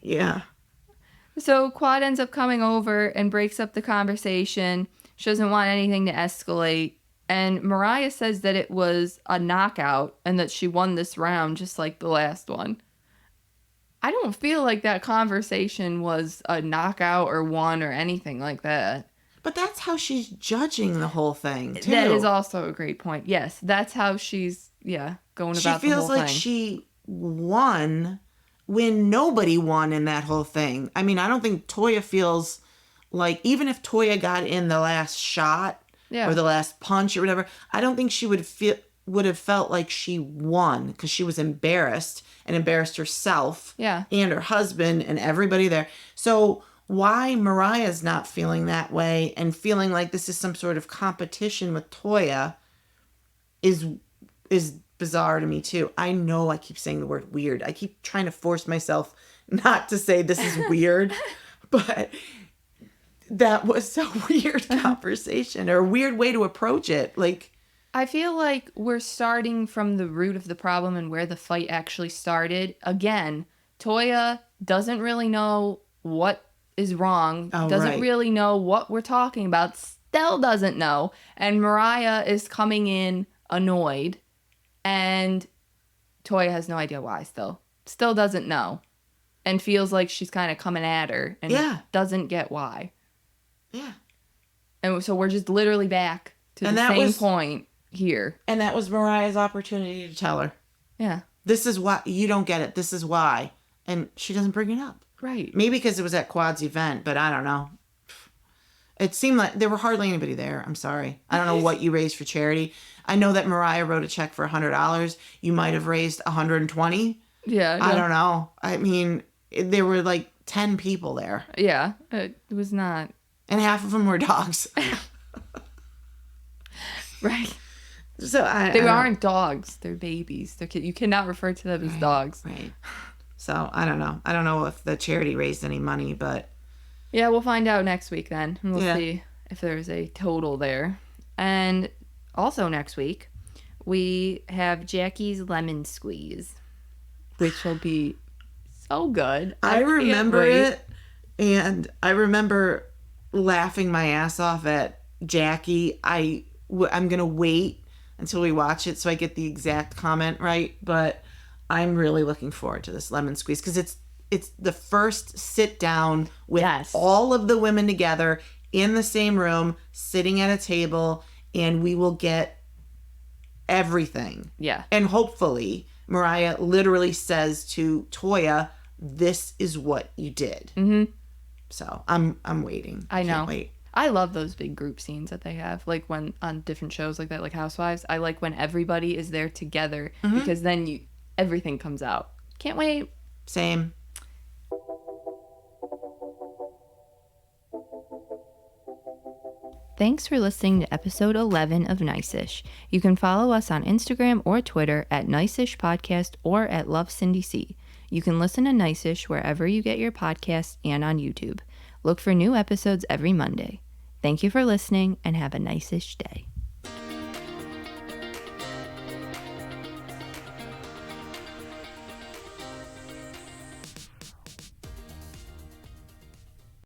Speaker 1: yeah.
Speaker 2: so Quad ends up coming over and breaks up the conversation. She doesn't want anything to escalate. And Mariah says that it was a knockout and that she won this round just like the last one. I don't feel like that conversation was a knockout or won or anything like that.
Speaker 1: But that's how she's judging the whole thing, too.
Speaker 2: That is also a great point. Yes, that's how she's, going about the whole thing.
Speaker 1: She feels like she won when nobody won in that whole thing. I mean, I don't think Toya feels like, even if Toya got in the last shot or the last punch or whatever, I don't think she would have felt like she won because she was embarrassed and embarrassed herself and her husband and everybody there. So why Mariah's not feeling that way and feeling like this is some sort of competition with Toya is bizarre to me too. I know I keep saying the word weird. I keep trying to force myself not to say this is weird, but that was a weird conversation or a weird way to approach it. Like,
Speaker 2: I feel like we're starting from the root of the problem and where the fight actually started. Again, Toya doesn't really know what is wrong, doesn't really know what we're talking about, still doesn't know. And Mariah is coming in annoyed, and Toya has no idea why still doesn't know, and feels like she's kind of coming at her and doesn't get why.
Speaker 1: Yeah.
Speaker 2: And so we're just literally back to the same point here.
Speaker 1: And that was Mariah's opportunity to tell her.
Speaker 2: Yeah.
Speaker 1: This is why you don't get it. This is why. And she doesn't bring it up.
Speaker 2: Right.
Speaker 1: Maybe because it was at Quad's event, but I don't know. It seemed like there were hardly anybody there. I'm sorry. I don't know what you raised for charity. I know that Mariah wrote a check for $100. You might have raised $120.
Speaker 2: Yeah.
Speaker 1: I don't know. I mean, there were like 10 people there.
Speaker 2: Yeah. It was not.
Speaker 1: And half of them were dogs.
Speaker 2: Right.
Speaker 1: So
Speaker 2: they aren't dogs. They're babies. They're you cannot refer to them as dogs.
Speaker 1: Right. So I don't know. I don't know if the charity raised any money, but
Speaker 2: yeah, we'll find out next week then. And we'll see if there's a total there. And also next week, we have Jackie's lemon squeeze, which will be so good.
Speaker 1: I remember it, and I remember laughing my ass off at Jackie. I'm gonna wait until we watch it so I get the exact comment right, but I'm really looking forward to this lemon squeeze because it's the first sit down with all of the women together in the same room, sitting at a table, and we will get everything. Yeah. And hopefully Mariah literally says to Toya, "This is what you did." Mm-hmm. So I'm waiting.
Speaker 2: I know.
Speaker 1: Can't wait.
Speaker 2: I love those big group scenes that they have, like when on different shows like that, like Housewives. I like when everybody is there together because then everything comes out. Can't wait.
Speaker 1: Same.
Speaker 2: Thanks for listening to episode 11 of Nice-ish. You can follow us on Instagram or Twitter at Nice-ish Podcast or at LoveCindyC. You can listen to Nice-ish wherever you get your podcasts and on YouTube. Look for new episodes every Monday. Thank you for listening and have a nice-ish day.